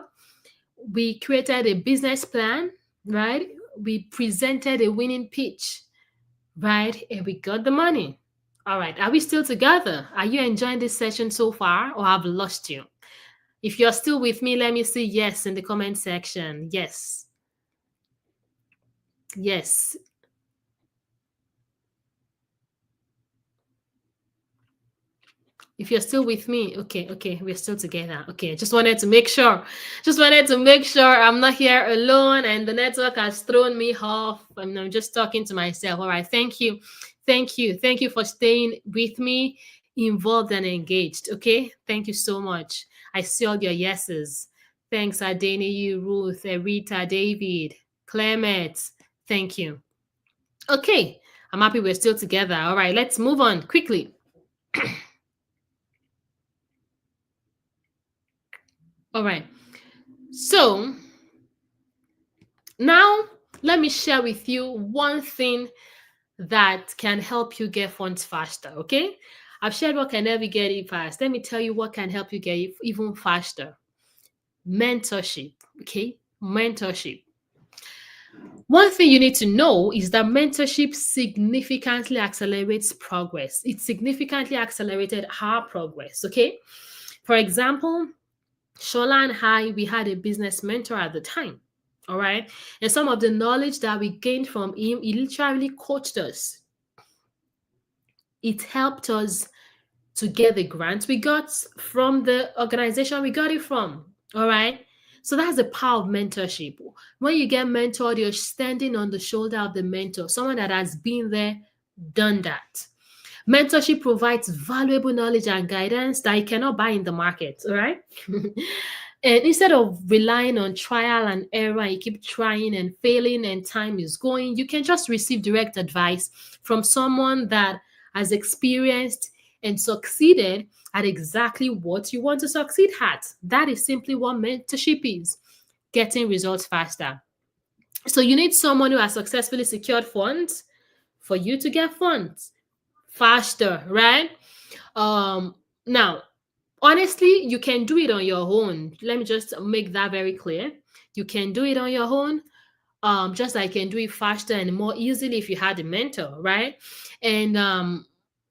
A: We created a business plan, right? We presented a winning pitch, right? And we got the money. All right. Are we still together? Are you enjoying this session so far, or have lost you? If you're still with me, let me see yes in the comment section. Yes. Yes. If you're still with me, okay, we're still together. Okay, just wanted to make sure. Just wanted to make sure I'm not here alone and the network has thrown me off. I'm just talking to myself. All right, thank you. Thank you. Thank you for staying with me, involved and engaged. Okay, thank you so much. I see all your yeses. Thanks, Adeni, Ruth, Rita, David, Clement. Thank you. Okay, I'm happy we're still together. All right, let's move on quickly. All right. So now let me share with you one thing that can help you get funds faster. Okay. I've shared what can help you get it fast. Let me tell you what can help you get it even faster. Mentorship. Okay. Mentorship. One thing you need to know is that mentorship significantly accelerates progress. It significantly accelerated our progress. Okay. For example, Shola and I, we had a business mentor at the time. All right. And some of the knowledge that we gained from him, he literally coached us. It helped us to get the grant we got from the organization we got it from. All right. So that's the power of mentorship. When you get mentored, you're standing on the shoulder of the mentor, someone that has been there, done that. Mentorship provides valuable knowledge and guidance that you cannot buy in the market. All right. And instead of relying on trial and error, you keep trying and failing and time is going, you can just receive direct advice from someone that has experienced and succeeded at exactly what you want to succeed at. That is simply what mentorship is, getting results faster. So you need someone who has successfully secured funds for you to get funds faster, right? Now, honestly, you can do it on your own. Let me just make that very clear. You can do it on your own. Just like you can do it faster and more easily if you had a mentor, right? And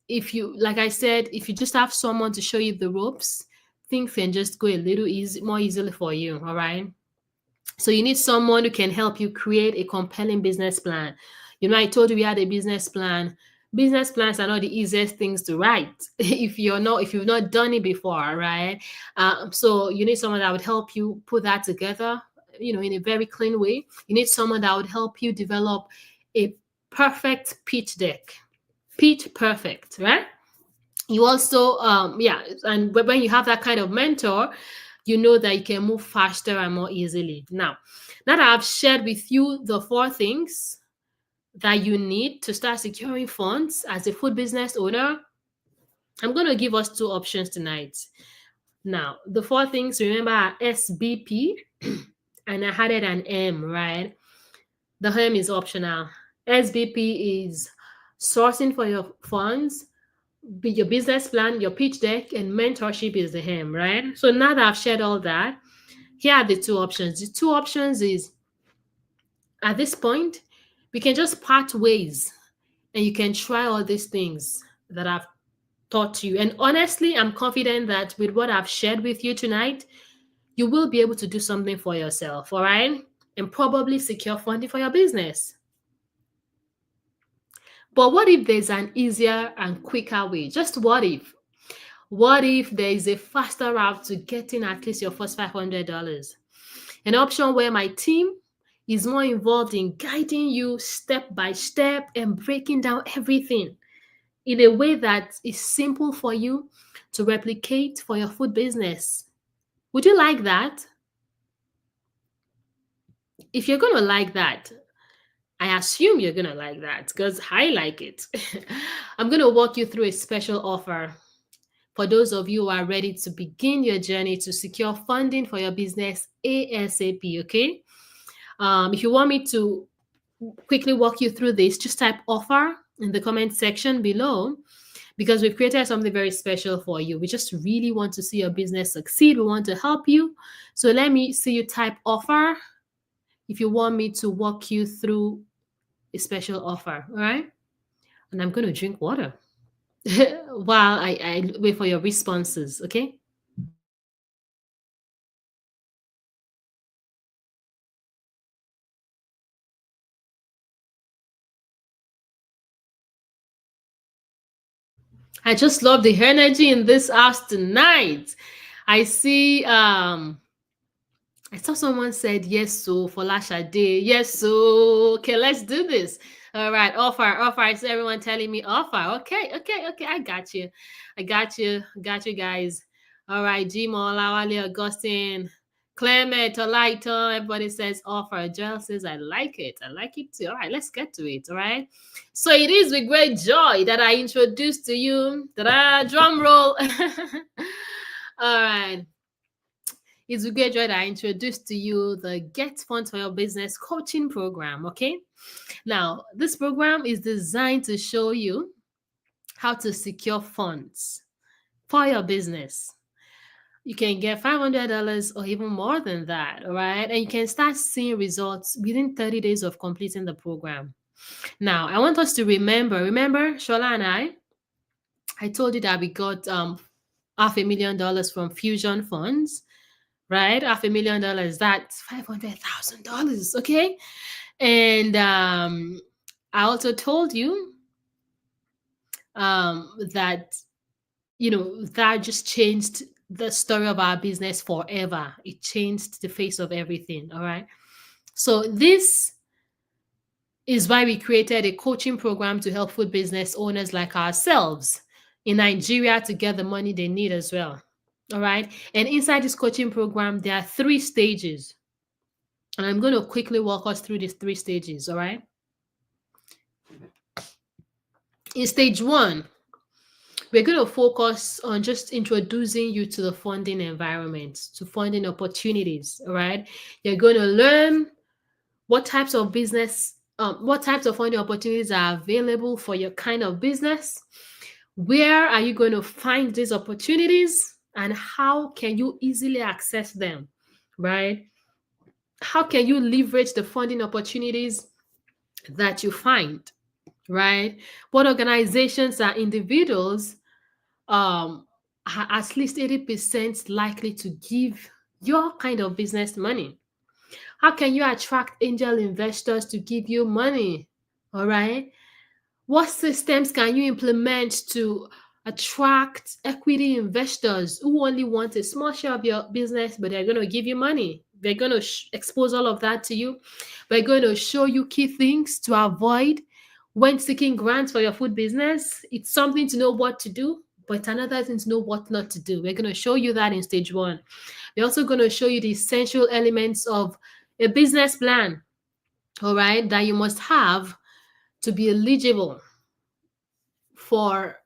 A: if you, like I said, if you just have someone to show you the ropes, things can just go a little more easily for you. All right. So you need someone who can help you create a compelling business plan. I told you we had a business plan. Business plans are not the easiest things to write if you've not done it before, right? So you need someone that would help you put that together, in a very clean way. You need someone that would help you develop a perfect pitch deck. Pitch perfect, right? You also, and when you have that kind of mentor, you know that you can move faster and more easily. Now that I've shared with you the 4 things that you need to start securing funds as a food business owner, I'm going to give us 2 options tonight. Now, the 4 things, remember, are SBP, and I added an M, right? The M is optional. SBP is sourcing for your funds, your business plan, your pitch deck, and mentorship is the M, right? So now that I've shared all that, here are the 2 options. The 2 options is, at this point, we can just part ways and you can try all these things that I've taught you. And honestly, I'm confident that with what I've shared with you tonight, you will be able to do something for yourself, all right? And probably secure funding for your business. But what if there's an easier and quicker way? Just what if? What if there is a faster route to getting at least your first $500? An option where my team is more involved in guiding you step by step and breaking down everything in a way that is simple for you to replicate for your food business. Would you like that? If you're going to like that, I assume you're going to like that because I like it. I'm going to walk you through a special offer for those of you who are ready to begin your journey to secure funding for your business ASAP, okay? If you want me to quickly walk you through this, just type offer in the comment section below because we've created something very special for you. We just really want to see your business succeed. We want to help you. So let me see you type offer if you want me to walk you through a special offer, all right? And I'm going to drink water while I wait for your responses, okay? I just love the energy in this house tonight. I see I saw someone said yes, so for Lashade. Yes, so okay, let's do this. All right, offer. I see everyone telling me offer. Okay. I got you. Got you guys. All right, Jimo, Lawale, Augustine, Clement, Olaito, everybody says offer. Joel says, I like it. I like it too. All right, let's get to it. All right. So it is with great joy that I introduce to you. Ta-da, drum roll. All right. It's with great joy that I introduce to you the Get Funds for Your Business coaching program. Okay. Now, this program is designed to show you how to secure funds for your business. You can get $500 or even more than that. All right. And you can start seeing results within 30 days of completing the program. Now, I want us to remember, Shola and I told you that we got $500,000 from Fusion Funds, right? $500,000, that's $500,000, okay? And I also told you that, that just changed the story of our business forever. It changed the face of everything, all right? So this is why we created a coaching program to help food business owners like ourselves in Nigeria to get the money they need as well. All right. And inside this coaching program, there are 3 stages. And I'm going to quickly walk us through these 3 stages. All right. In stage 1, we're going to focus on just introducing you to the funding environment, to funding opportunities. All right. You're going to learn what types of funding opportunities are available for your kind of business. Where are you going to find these opportunities and how can you easily access them, right? How can you leverage the funding opportunities that you find, right? What organizations or individuals are at least 80% likely to give your kind of business money? How can you attract angel investors to give you money? All right. What systems can you implement to attract equity investors who only want a small share of your business, but they're going to give you money? They're going to expose all of that to you. We're going to show you key things to avoid when seeking grants for your food business. It's something to know what to do, but another thing to know what not to do. We're going to show you that in stage 1. We're also going to show you the essential elements of a business plan, all right, that you must have to be eligible for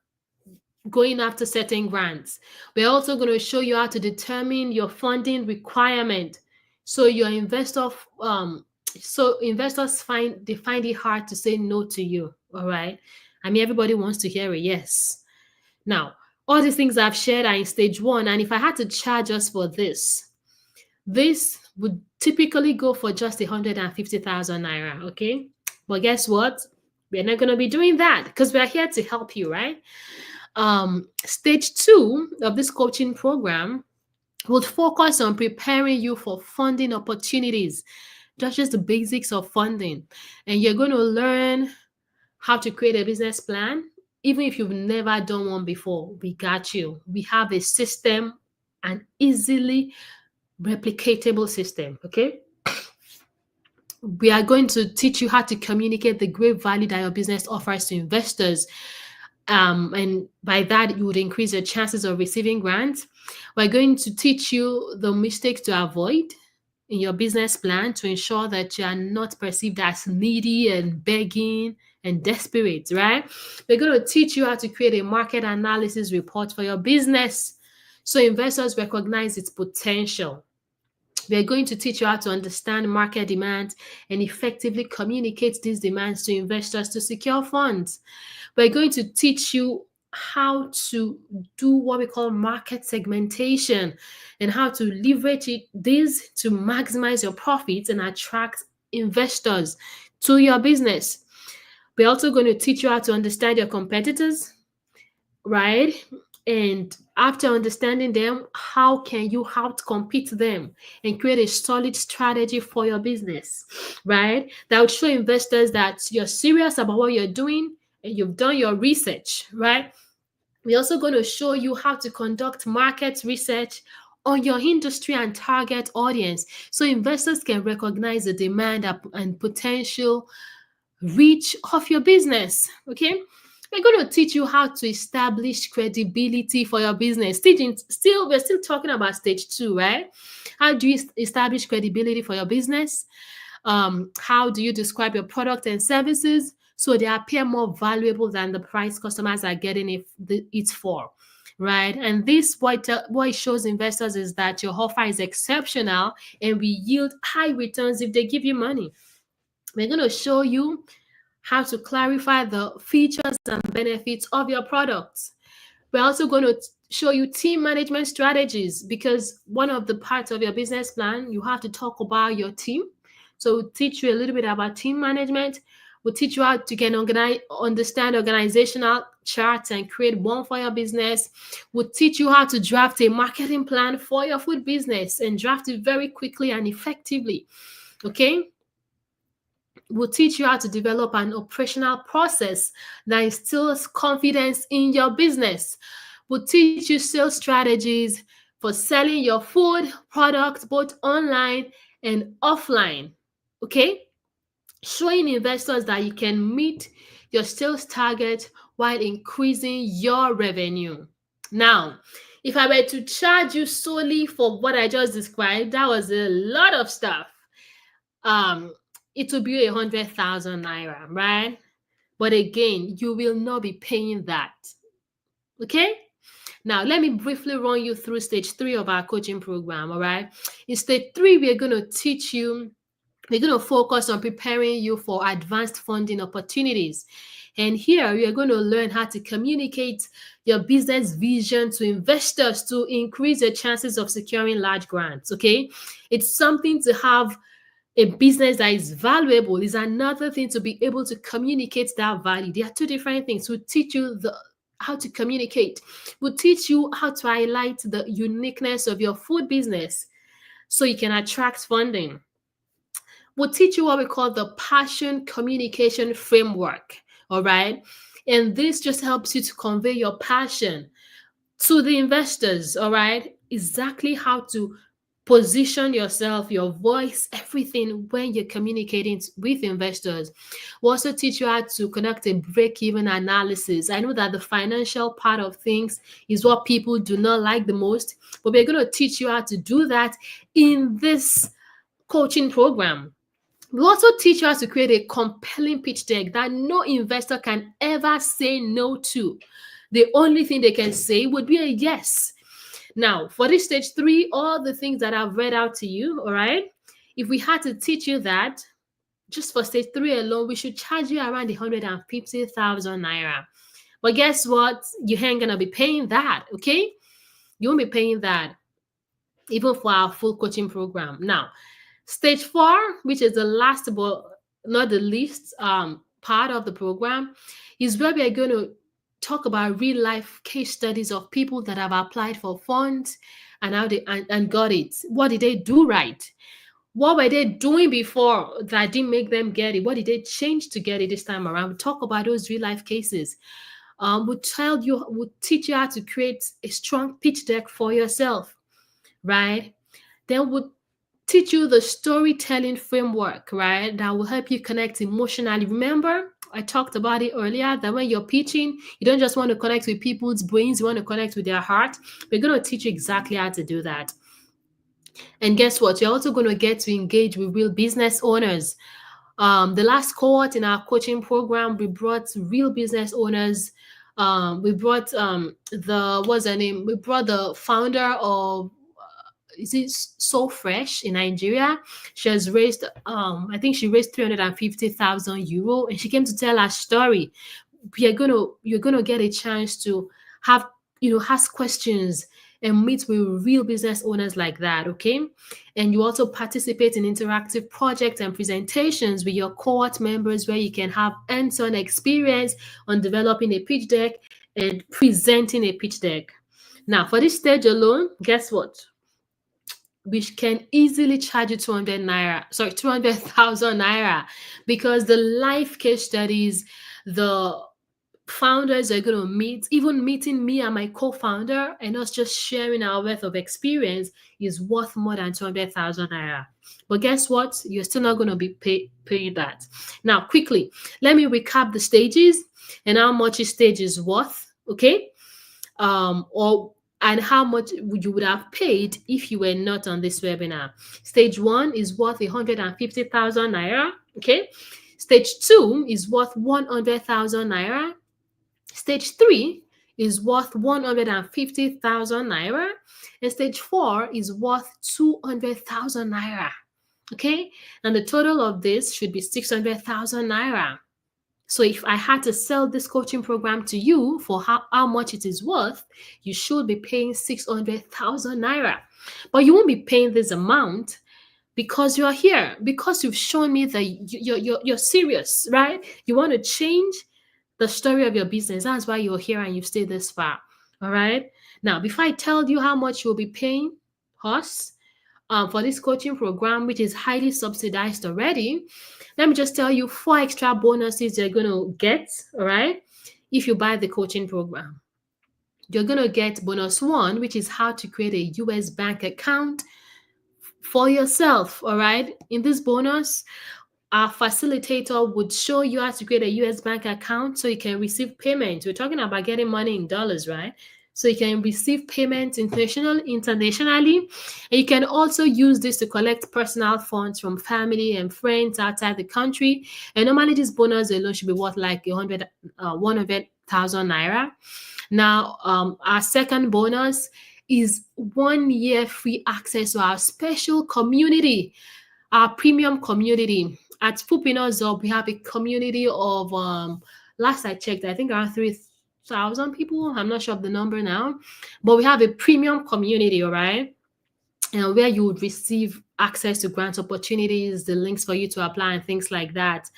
A: going after certain grants. We're also going to show you how to determine your funding requirement. So your investors find it hard to say no to you. All right. I mean, everybody wants to hear a yes. Now, all these things I've shared are in stage 1. And if I had to charge us for this would typically go for just 150,000 naira. Okay. But guess what? We're not going to be doing that because we're here to help you, right? Stage 2 of this coaching program would focus on preparing you for funding opportunities. That's just the basics of funding. And you're going to learn how to create a business plan. Even if you've never done one before, we got you. We have a system, an easily replicatable system, okay? We are going to teach you how to communicate the great value that your business offers to investors. And by that, you would increase your chances of receiving grants. We're going to teach you the mistakes to avoid in your business plan to ensure that you are not perceived as needy and begging and desperate, right? We're going to teach you how to create a market analysis report for your business so investors recognize its potential. We're going to teach you how to understand market demands and effectively communicate these demands to investors to secure funds. We're going to teach you how to do what we call market segmentation and how to leverage this to maximize your profits and attract investors to your business. We're also going to teach you how to understand your competitors, right? And after understanding them, how can you out-compete them and create a solid strategy for your business, right? That would show investors that you're serious about what you're doing and you've done your research, right? We're also going to show you how to conduct market research on your industry and target audience so investors can recognize the demand and potential reach of your business. Okay, we're going to teach you how to establish credibility for your business. We're still talking about stage 2, right? How do you establish credibility for your business? How do you describe your product and services so they appear more valuable than the price customers are getting it for, right? And this what it shows investors is that your offer is exceptional and will yield high returns if they give you money. We're going to show you how to clarify the features and benefits of your products. We're also going to show you team management strategies, because one of the parts of your business plan, you have to talk about your team. So we'll teach you a little bit about team management. We'll teach you how to understand organizational charts and create one for your business. We'll teach you how to draft a marketing plan for your food business and draft it very quickly and effectively. Okay? We'll teach you how to develop an operational process that instills confidence in your business. We'll teach you sales strategies for selling your food products both online and offline. Okay? Showing investors that you can meet your sales target while increasing your revenue. Now, if I were to charge you solely for what I just described, that was a lot of stuff. It will be 100,000 naira, right? But again, you will not be paying that. Okay? Now, let me briefly run you through stage 3 of our coaching program, all right? In stage 3, we're going to focus on preparing you for advanced funding opportunities. And here, you're going to learn how to communicate your business vision to investors to increase your chances of securing large grants, okay? It's something to have a business that is valuable. Is another thing to be able to communicate that value. They are two different things. We'll teach you how to communicate. We'll teach you how to highlight the uniqueness of your food business so you can attract funding. We'll teach you what we call the passion communication framework, all right? And this just helps you to convey your passion to the investors, all right? Exactly how to position yourself, your voice, everything when you're communicating with investors. We'll also teach you how to conduct a break-even analysis. I know that the financial part of things is what people do not like the most, but we're going to teach you how to do that in this coaching program. We'll also teach you how to create a compelling pitch deck that no investor can ever say no to. The only thing they can say would be a yes. Now, for this stage 3, all the things that I've read out to you, all right, if we had to teach you that, just for stage 3 alone, we should charge you around 150,000 naira. But guess what? You ain't gonna be paying that, okay? You won't be paying that, even for our full coaching program. Now, stage 4, which is the last but not the least part of the program, is where we are going to talk about real life case studies of people that have applied for funds and how they and got it. What did they do right? What were they doing before that didn't make them get it? What did they change to get it this time around? We talk about those real life cases. We'll teach you how to create a strong pitch deck for yourself, right? Then we'll teach you the storytelling framework, right? That will help you connect emotionally. Remember, I talked about it earlier that when you're pitching, you don't just want to connect with people's brains, you want to connect with their heart. We're going to teach you exactly how to do that. And guess what? You're also going to get to engage with real business owners. The last cohort in our coaching program, we brought real business owners. We brought what's her name? We brought the founder of is it So Fresh in Nigeria. She has raised I think she raised 350,000 euro, and she came to tell her story. You're gonna get a chance to have ask questions and meet with real business owners like that, okay? And you also participate in interactive projects and presentations with your cohort members where you can have hands-on experience on developing a pitch deck and presenting a pitch deck. Now, for this stage alone, guess what? We can easily charge you 200,000 naira, because the life case studies, the founders are going to meet, even meeting me and my co-founder and us just sharing our wealth of experience is worth more than 200,000 naira. But guess what? You're still not going to be paid that. Now, quickly, let me recap the stages and how much each stage is worth. Okay. Or and how much you would have paid if you were not on this webinar. Stage 1 is worth 150,000 naira. Okay. Stage 2 is worth 100,000 naira. Stage 3 is worth 150,000 naira. And stage 4 is worth 200,000 naira. Okay. And the total of this should be 600,000 naira. So if I had to sell this coaching program to you for how much it is worth, you should be paying 600,000 naira. But you won't be paying this amount because you're here, because you've shown me that you're serious, right? You want to change the story of your business. That's why you're here and you've stayed this far. All right. Now, before I tell you how much you'll be paying us for this coaching program, which is highly subsidized already, let me just tell you 4 extra bonuses you're going to get, all right, if you buy the coaching program. You're going to get bonus 1, which is how to create a US bank account for yourself, all right? In this bonus, our facilitator would show you how to create a US bank account so you can receive payments. We're talking about getting money in dollars, right? So you can receive payments internationally, and you can also use this to collect personal funds from family and friends outside the country. And normally this bonus alone should be worth like 100,000 naira. Now, our second bonus is 1 year free access to our special community, our premium community. At Pupino Zob, we have a community of last I checked, I think around 3,000 people. I'm not sure of the number now, but we have a premium community, all right, and where you would receive access to grant opportunities, the links for you to apply, and things like that.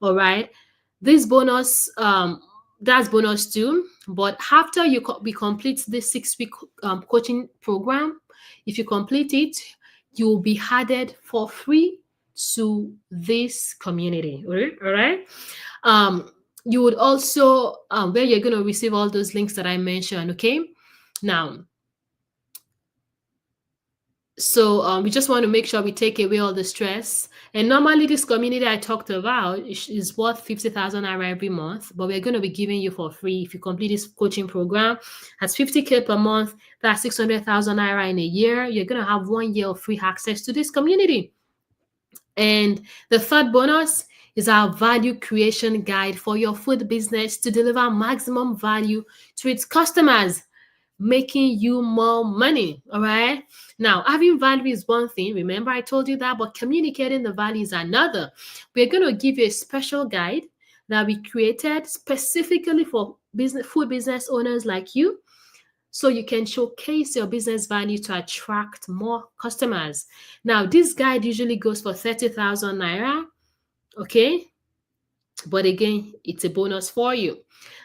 A: All right, this bonus, that's bonus 2. But after we complete this 6-week coaching program, if you complete it, you will be added for free to this community. All right. You would also where you're going to receive all those links that I mentioned. Okay. Now, so we just want to make sure we take away all the stress. And normally this community I talked about is worth 50,000 naira every month, but we're going to be giving you for free if you complete this coaching program. That's 50K per month. That's 600,000 naira in a year. You're going to have 1 year of free access to this community. And the third bonus is our value creation guide for your food business to deliver maximum value to its customers, making you more money. All right. Now, having value is one thing. Remember, I told you that, but communicating the value is another. We're going to give you a special guide that we created specifically for food business owners like you, so you can showcase your business value to attract more customers. Now, this guide usually goes for 30,000 naira. Okay. But again, it's a bonus for you.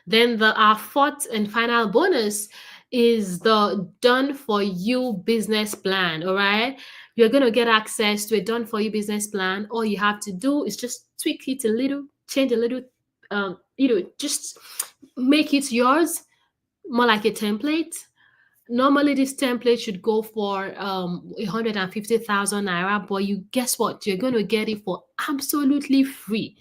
A: Then our fourth and final bonus is the done for you business plan. All right. You're going to get access to a done for you business plan. All you have to do is just tweak it a little, change a little, just make it yours, more like a template. Normally, this template should go for 150,000 naira, but guess what? You're going to get it for absolutely free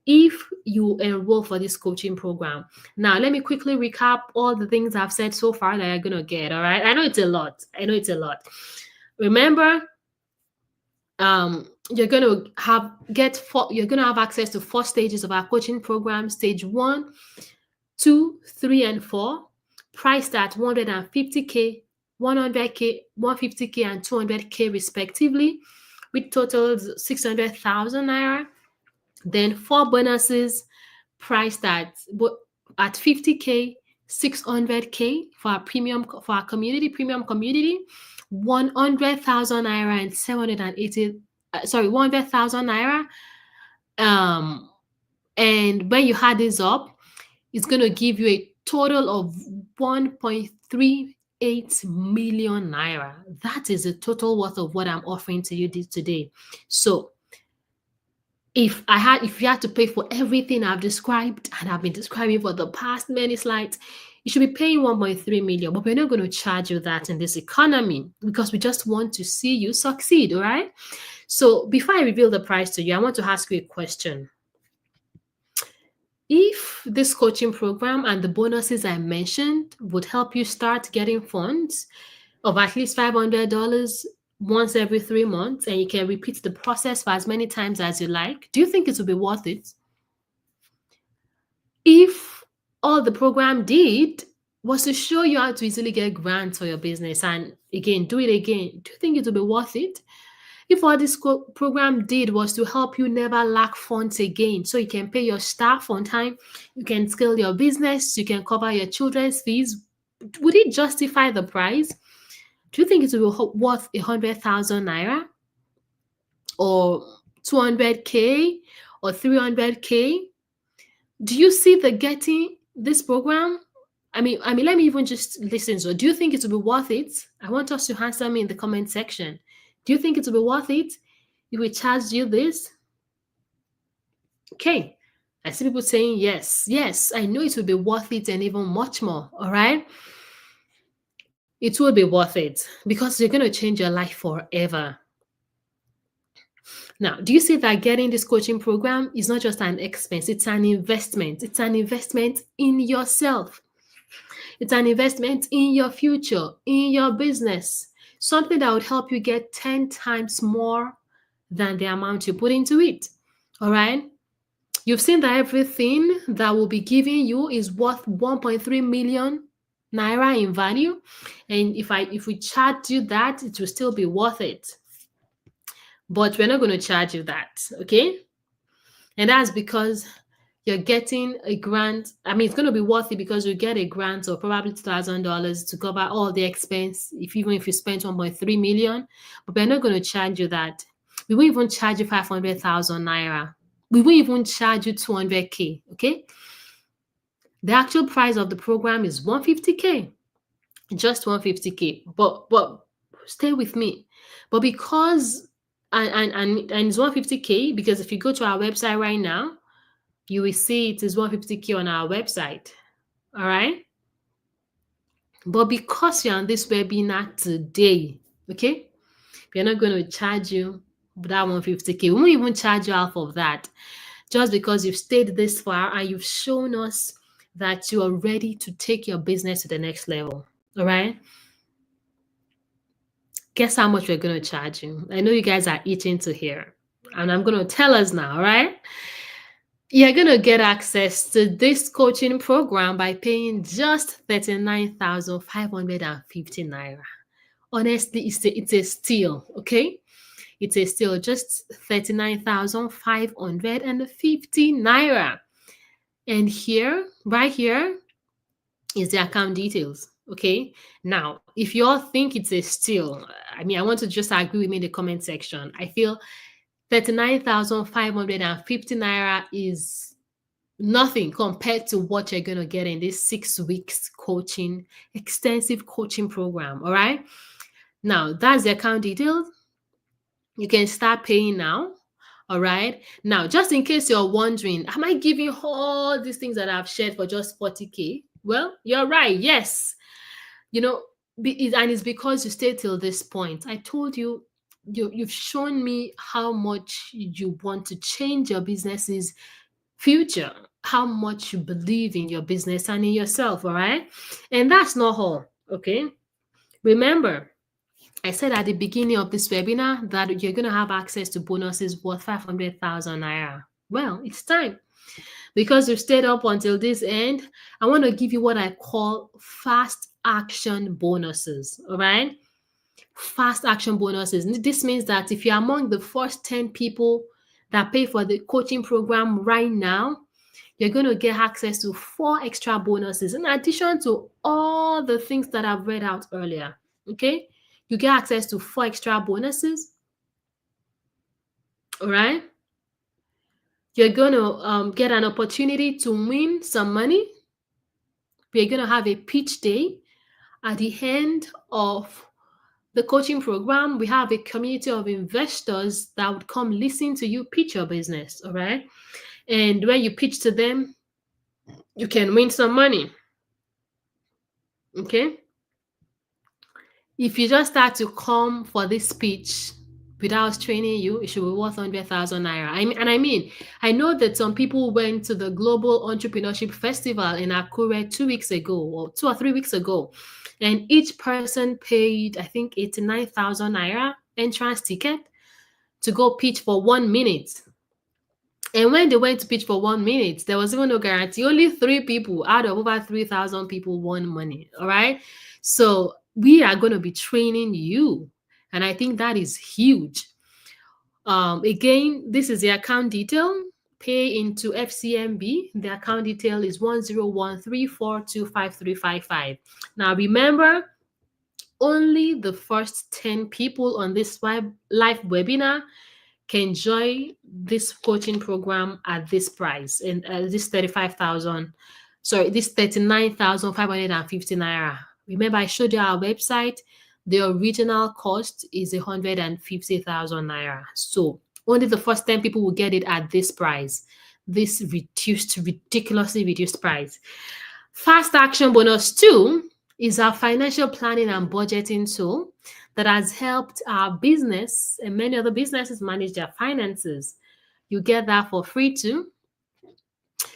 A: if you enroll for this coaching program. Now, let me quickly recap all the things I've said so far that you're going to get. All right. I know it's a lot. Remember, you're going to have access to 4 stages of our coaching program: stage 1, 2, 3, and 4, priced at 150K, 100K, 150K, and 200K respectively, with totals 600,000 naira. Then 4 bonuses priced at 50K, 600K for our premium, for our community, premium community, 100,000 naira and 100,000 naira. And when you add this up, it's going to give you a total of 1.38 million naira. That is the total worth of what I'm offering to you today. So if you had to pay for everything I've described and I've been describing for the past many slides, you should be paying 1.3 million, but we're not going to charge you that in this economy because we just want to see you succeed, all right? So before I reveal the price to you, I want to ask you a question. If this coaching program and the bonuses I mentioned would help you start getting funds of at least $500 once every 3 months, and you can repeat the process for as many times as you like, do you think it will be worth it? If all the program did was to show you how to easily get grants for your business and again, do it again, do you think it will be worth it? If all this program did was to help you never lack funds again, so you can pay your staff on time, you can scale your business, you can cover your children's fees, would it justify the price? Do you think it will be worth 100,000 naira or 200K or 300K? Do you see the getting this program? I mean, let me even just listen. So, do you think it will be worth it? I want us to answer me in the comment section. Do you think it will be worth it if we charge you this? Okay, I see people saying yes. Yes, I know it will be worth it and even much more. All right. It will be worth it because you're going to change your life forever. Now, do you see that getting this coaching program is not just an expense, it's an investment. It's an investment in yourself. It's an investment in your future, in your business, something that would help you get 10 times more than the amount you put into it. All right? You've seen that everything that will be giving you is worth 1.3 million naira in value. And if we charge you that, it will still be worth it. But we're not going to charge you that, okay? And that's because you're getting a grant. I mean, it's going to be worth it because you get a grant of probably $2,000 to cover all the expense, even if you spent 1.3 million. But we're not going to charge you that. We won't even charge you 500,000 naira. We won't even charge you 200K, okay? The actual price of the program is 150K, just 150K. But stay with me. But because and it's 150K because if you go to our website right now, you will see it is 150K on our website. All right. But because you're on this webinar today, okay, we're not going to charge you that 150K. We won't even charge you half of that just because you've stayed this far and you've shown us that you are ready to take your business to the next level. All right. Guess how much we're going to charge you. I know you guys are itching to hear, and I'm going to tell us now. All right. You're going to get access to this coaching program by paying just 39,550 naira. Honestly, it's a steal, okay? It's a steal, just 39,550 naira. And here, right here, is the account details, okay? Now, if you all think it's a steal, I mean, I want to just agree with me in the comment section. I feel 39,550 naira is nothing compared to what you're going to get in this 6 weeks coaching, extensive coaching program. All right. Now, that's the account details. You can start paying now. All right. Now, just in case you're wondering, am I giving all these things that I've shared for just 40K? Well, you're right. Yes. You know, and it's because you stayed till this point. I told you, you've shown me how much you want to change your business's future, how much you believe in your business and in yourself. All right. And that's not all. Okay. Remember, I said at the beginning of this webinar that you're going to have access to bonuses worth 500,000 naira. Well, it's time. Because you've stayed up until this end, I want to give you what I call fast action bonuses. All right. Fast action bonuses. This means that if you're among the first 10 people that pay for the coaching program right now, you're going to get access to 4 extra bonuses in addition to all the things that I've read out earlier. Okay. You get access to 4 extra bonuses. All right. You're going to get an opportunity to win some money. We're going to have a pitch day at the end of the coaching program, we have a community of investors that would come listen to you pitch your business. All right. And when you pitch to them, you can win some money. Okay. If you just start to come for this speech without training you, it should be worth 100,000 naira. I know that some people went to the Global Entrepreneurship Festival in Akure 2 weeks ago, or 2 or 3 weeks ago, and each person paid, I think, 89,000 naira entrance ticket to go pitch for 1 minute. And when they went to pitch for 1 minute, there was even no guarantee. Only 3 people out of over 3,000 people won money. All right. So we are going to be training you. And I think that is huge. Again, this is the account detail. Pay into FCMB. The account detail is 10134255355. Now remember, only the first 10 people on this live webinar can join this coaching program at this price, and this 39,550 naira. Remember, I showed you our website. The original cost is 150,000 naira. So only the first 10 people will get it at this price, this ridiculously reduced price. Fast Action Bonus 2 is our financial planning and budgeting tool that has helped our business and many other businesses manage their finances. You get that for free too.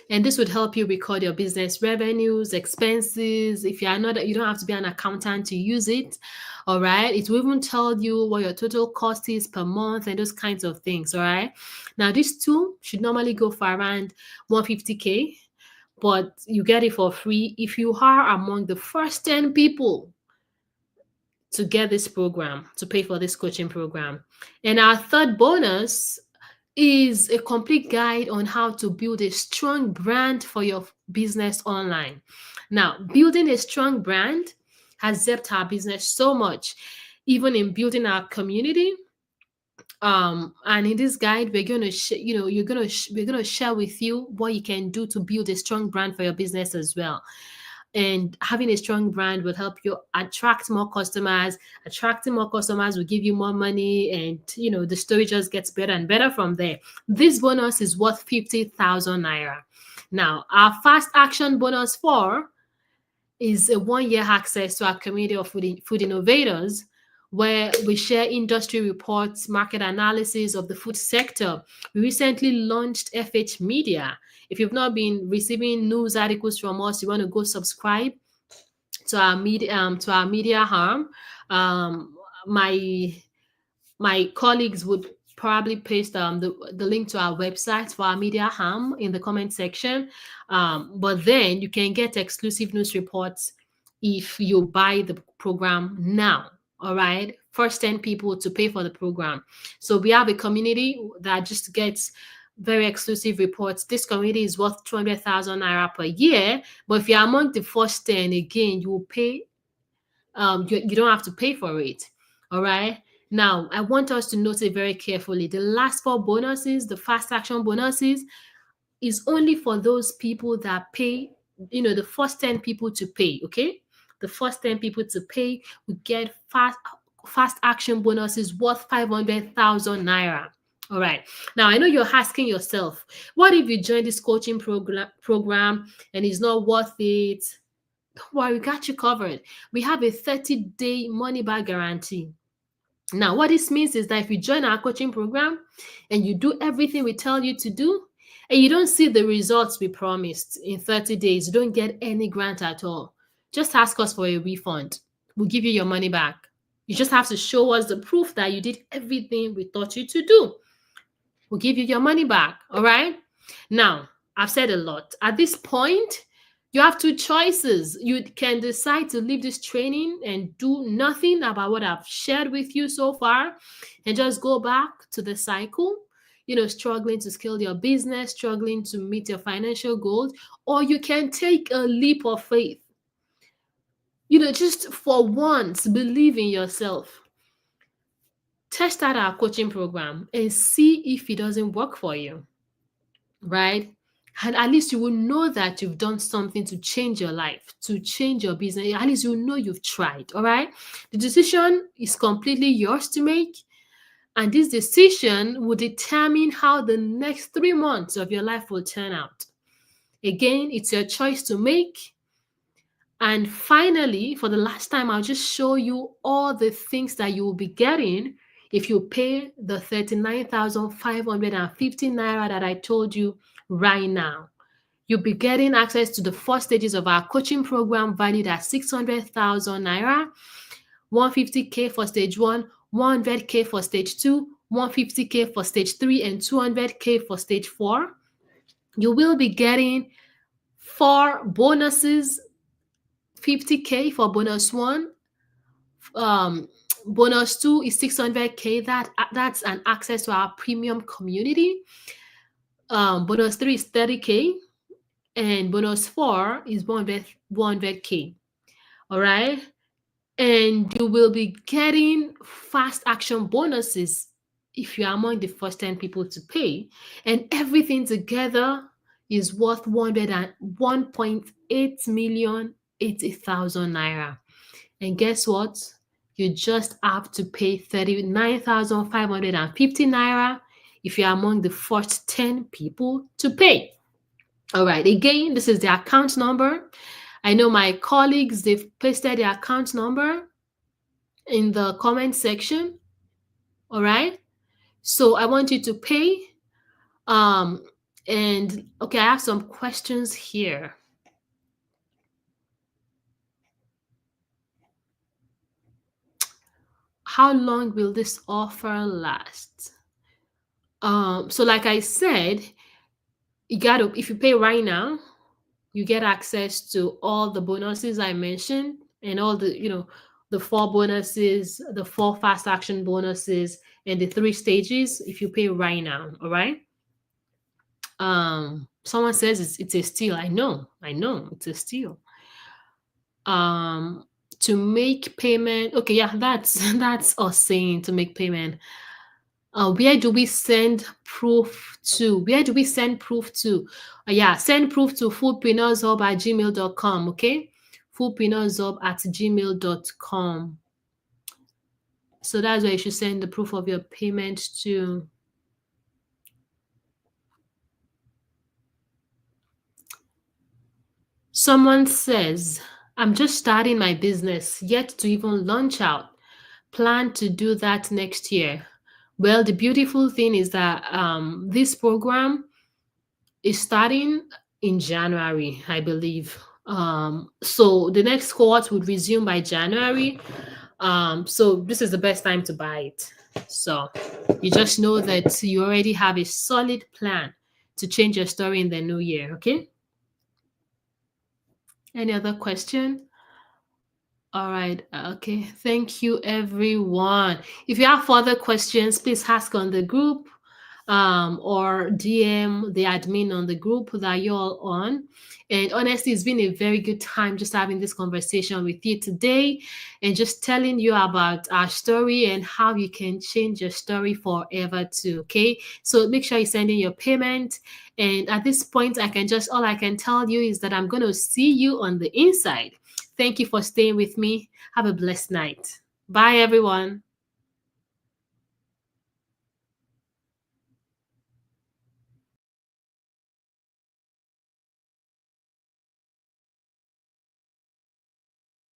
A: And this would help you record your business revenues, expenses. If you don't have to be an accountant to use it. All right. It will even tell you what your total cost is per month and those kinds of things. All right. Now, this tool should normally go for around 150K, but you get it for free if you are among the first 10 people to get this program, to pay for this coaching program. And our third bonus is a complete guide on how to build a strong brand for your business online. Now, building a strong brand has helped our business so much, even in building our community. And in this guide, we're going to we're going to share with you what you can do to build a strong brand for your business as well. And having a strong brand will help you attract more customers. Attracting more customers will give you more money, and the story just gets better and better from there. This bonus is worth 50,000 naira. Now, our Fast Action Bonus 4 is a 1-year access to our community of food innovators, where we share industry reports, market analysis of the food sector. We recently launched FH Media. If you've not been receiving news articles from us, you want to go subscribe to our media arm. My colleagues would probably paste the link to our website for our media arm in the comment section. But then you can get exclusive news reports if you buy the program now. All right, first 10 people to pay for the program. So we have a community that just gets very exclusive reports. This community is worth 200,000 naira per year. But if you're among the first 10, again, you will pay. You don't have to pay for it. All right. Now, I want us to note it very carefully. The last 4 bonuses, the Fast Action bonuses, is only for those people that pay. The first 10 people to pay. Okay. The first 10 people to pay will get fast action bonuses worth 500,000 naira. All right. Now, I know you're asking yourself, what if you join this coaching program and it's not worth it? Don't worry, we got you covered. We have a 30-day money-back guarantee. Now, what this means is that if you join our coaching program and you do everything we tell you to do, and you don't see the results we promised in 30 days, you don't get any grant at all, just ask us for a refund. We'll give you your money back. You just have to show us the proof that you did everything we taught you to do. We'll give you your money back. All right. Now, I've said a lot. At this point, you have 2 choices. You can decide to leave this training and do nothing about what I've shared with you so far and just go back to the cycle, struggling to scale your business, struggling to meet your financial goals, or you can take a leap of faith. Just for once, believe in yourself. Test out our coaching program and see if it doesn't work for you, right? And at least you will know that you've done something to change your life, to change your business. At least you know you've tried. All right. The decision is completely yours to make. And this decision will determine how the next 3 months of your life will turn out. Again, it's your choice to make. And finally, for the last time, I'll just show you all the things that you will be getting if you pay the 39,550 naira that I told you right now. You'll be getting access to the 4 stages of our coaching program valued at 600,000 naira, 150K for stage 1, 100K for stage 2, 150K for stage 3, and 200K for stage 4. You will be getting 4 bonuses, 50K for bonus 1. Bonus 2 is 600K. That's an access to our premium community. Bonus 3 is 30K. And bonus 4 is 100K. All right. And you will be getting fast action bonuses if you are among the first 10 people to pay. And everything together is worth 1.8 million 80,000 naira. And guess what? You just have to pay 39,550 naira if you're among the first 10 people to pay. All right, again, this is the account number. I know my colleagues, they've pasted the account number in the comment section. All right, so I want you to pay. And okay, I have some questions here. How long will this offer last? So like I said, if you pay right now, you get access to all the bonuses I mentioned and all the, the 4 bonuses, the 4 fast action bonuses, and the 3 stages if you pay right now. All right. Someone says it's a steal. I know it's a steal. To make payment. Okay, yeah, that's us saying to make payment. Where do we send proof to? Send proof to foodpreneurshub@gmail.com. Okay, foodpreneurshub@gmail.com. So that's where you should send the proof of your payment to. Someone says, I'm just starting my business, yet to even launch out. Plan to do that next year. Well, the beautiful thing is that this program is starting in January, I believe. So the next cohort would resume by January. So this is the best time to buy it. So you just know that you already have a solid plan to change your story in the new year, okay? Any other question? All right. Okay. Thank you, everyone. If you have further questions, please ask on the group or DM the admin on the group that you're all on. And honestly, it's been a very good time just having this conversation with you today and just telling you about our story and how you can change your story forever too. Okay. So make sure you send in your payment. And at this point, all I can tell you is that I'm going to see you on the inside. Thank you for staying with me. Have a blessed night. Bye, everyone.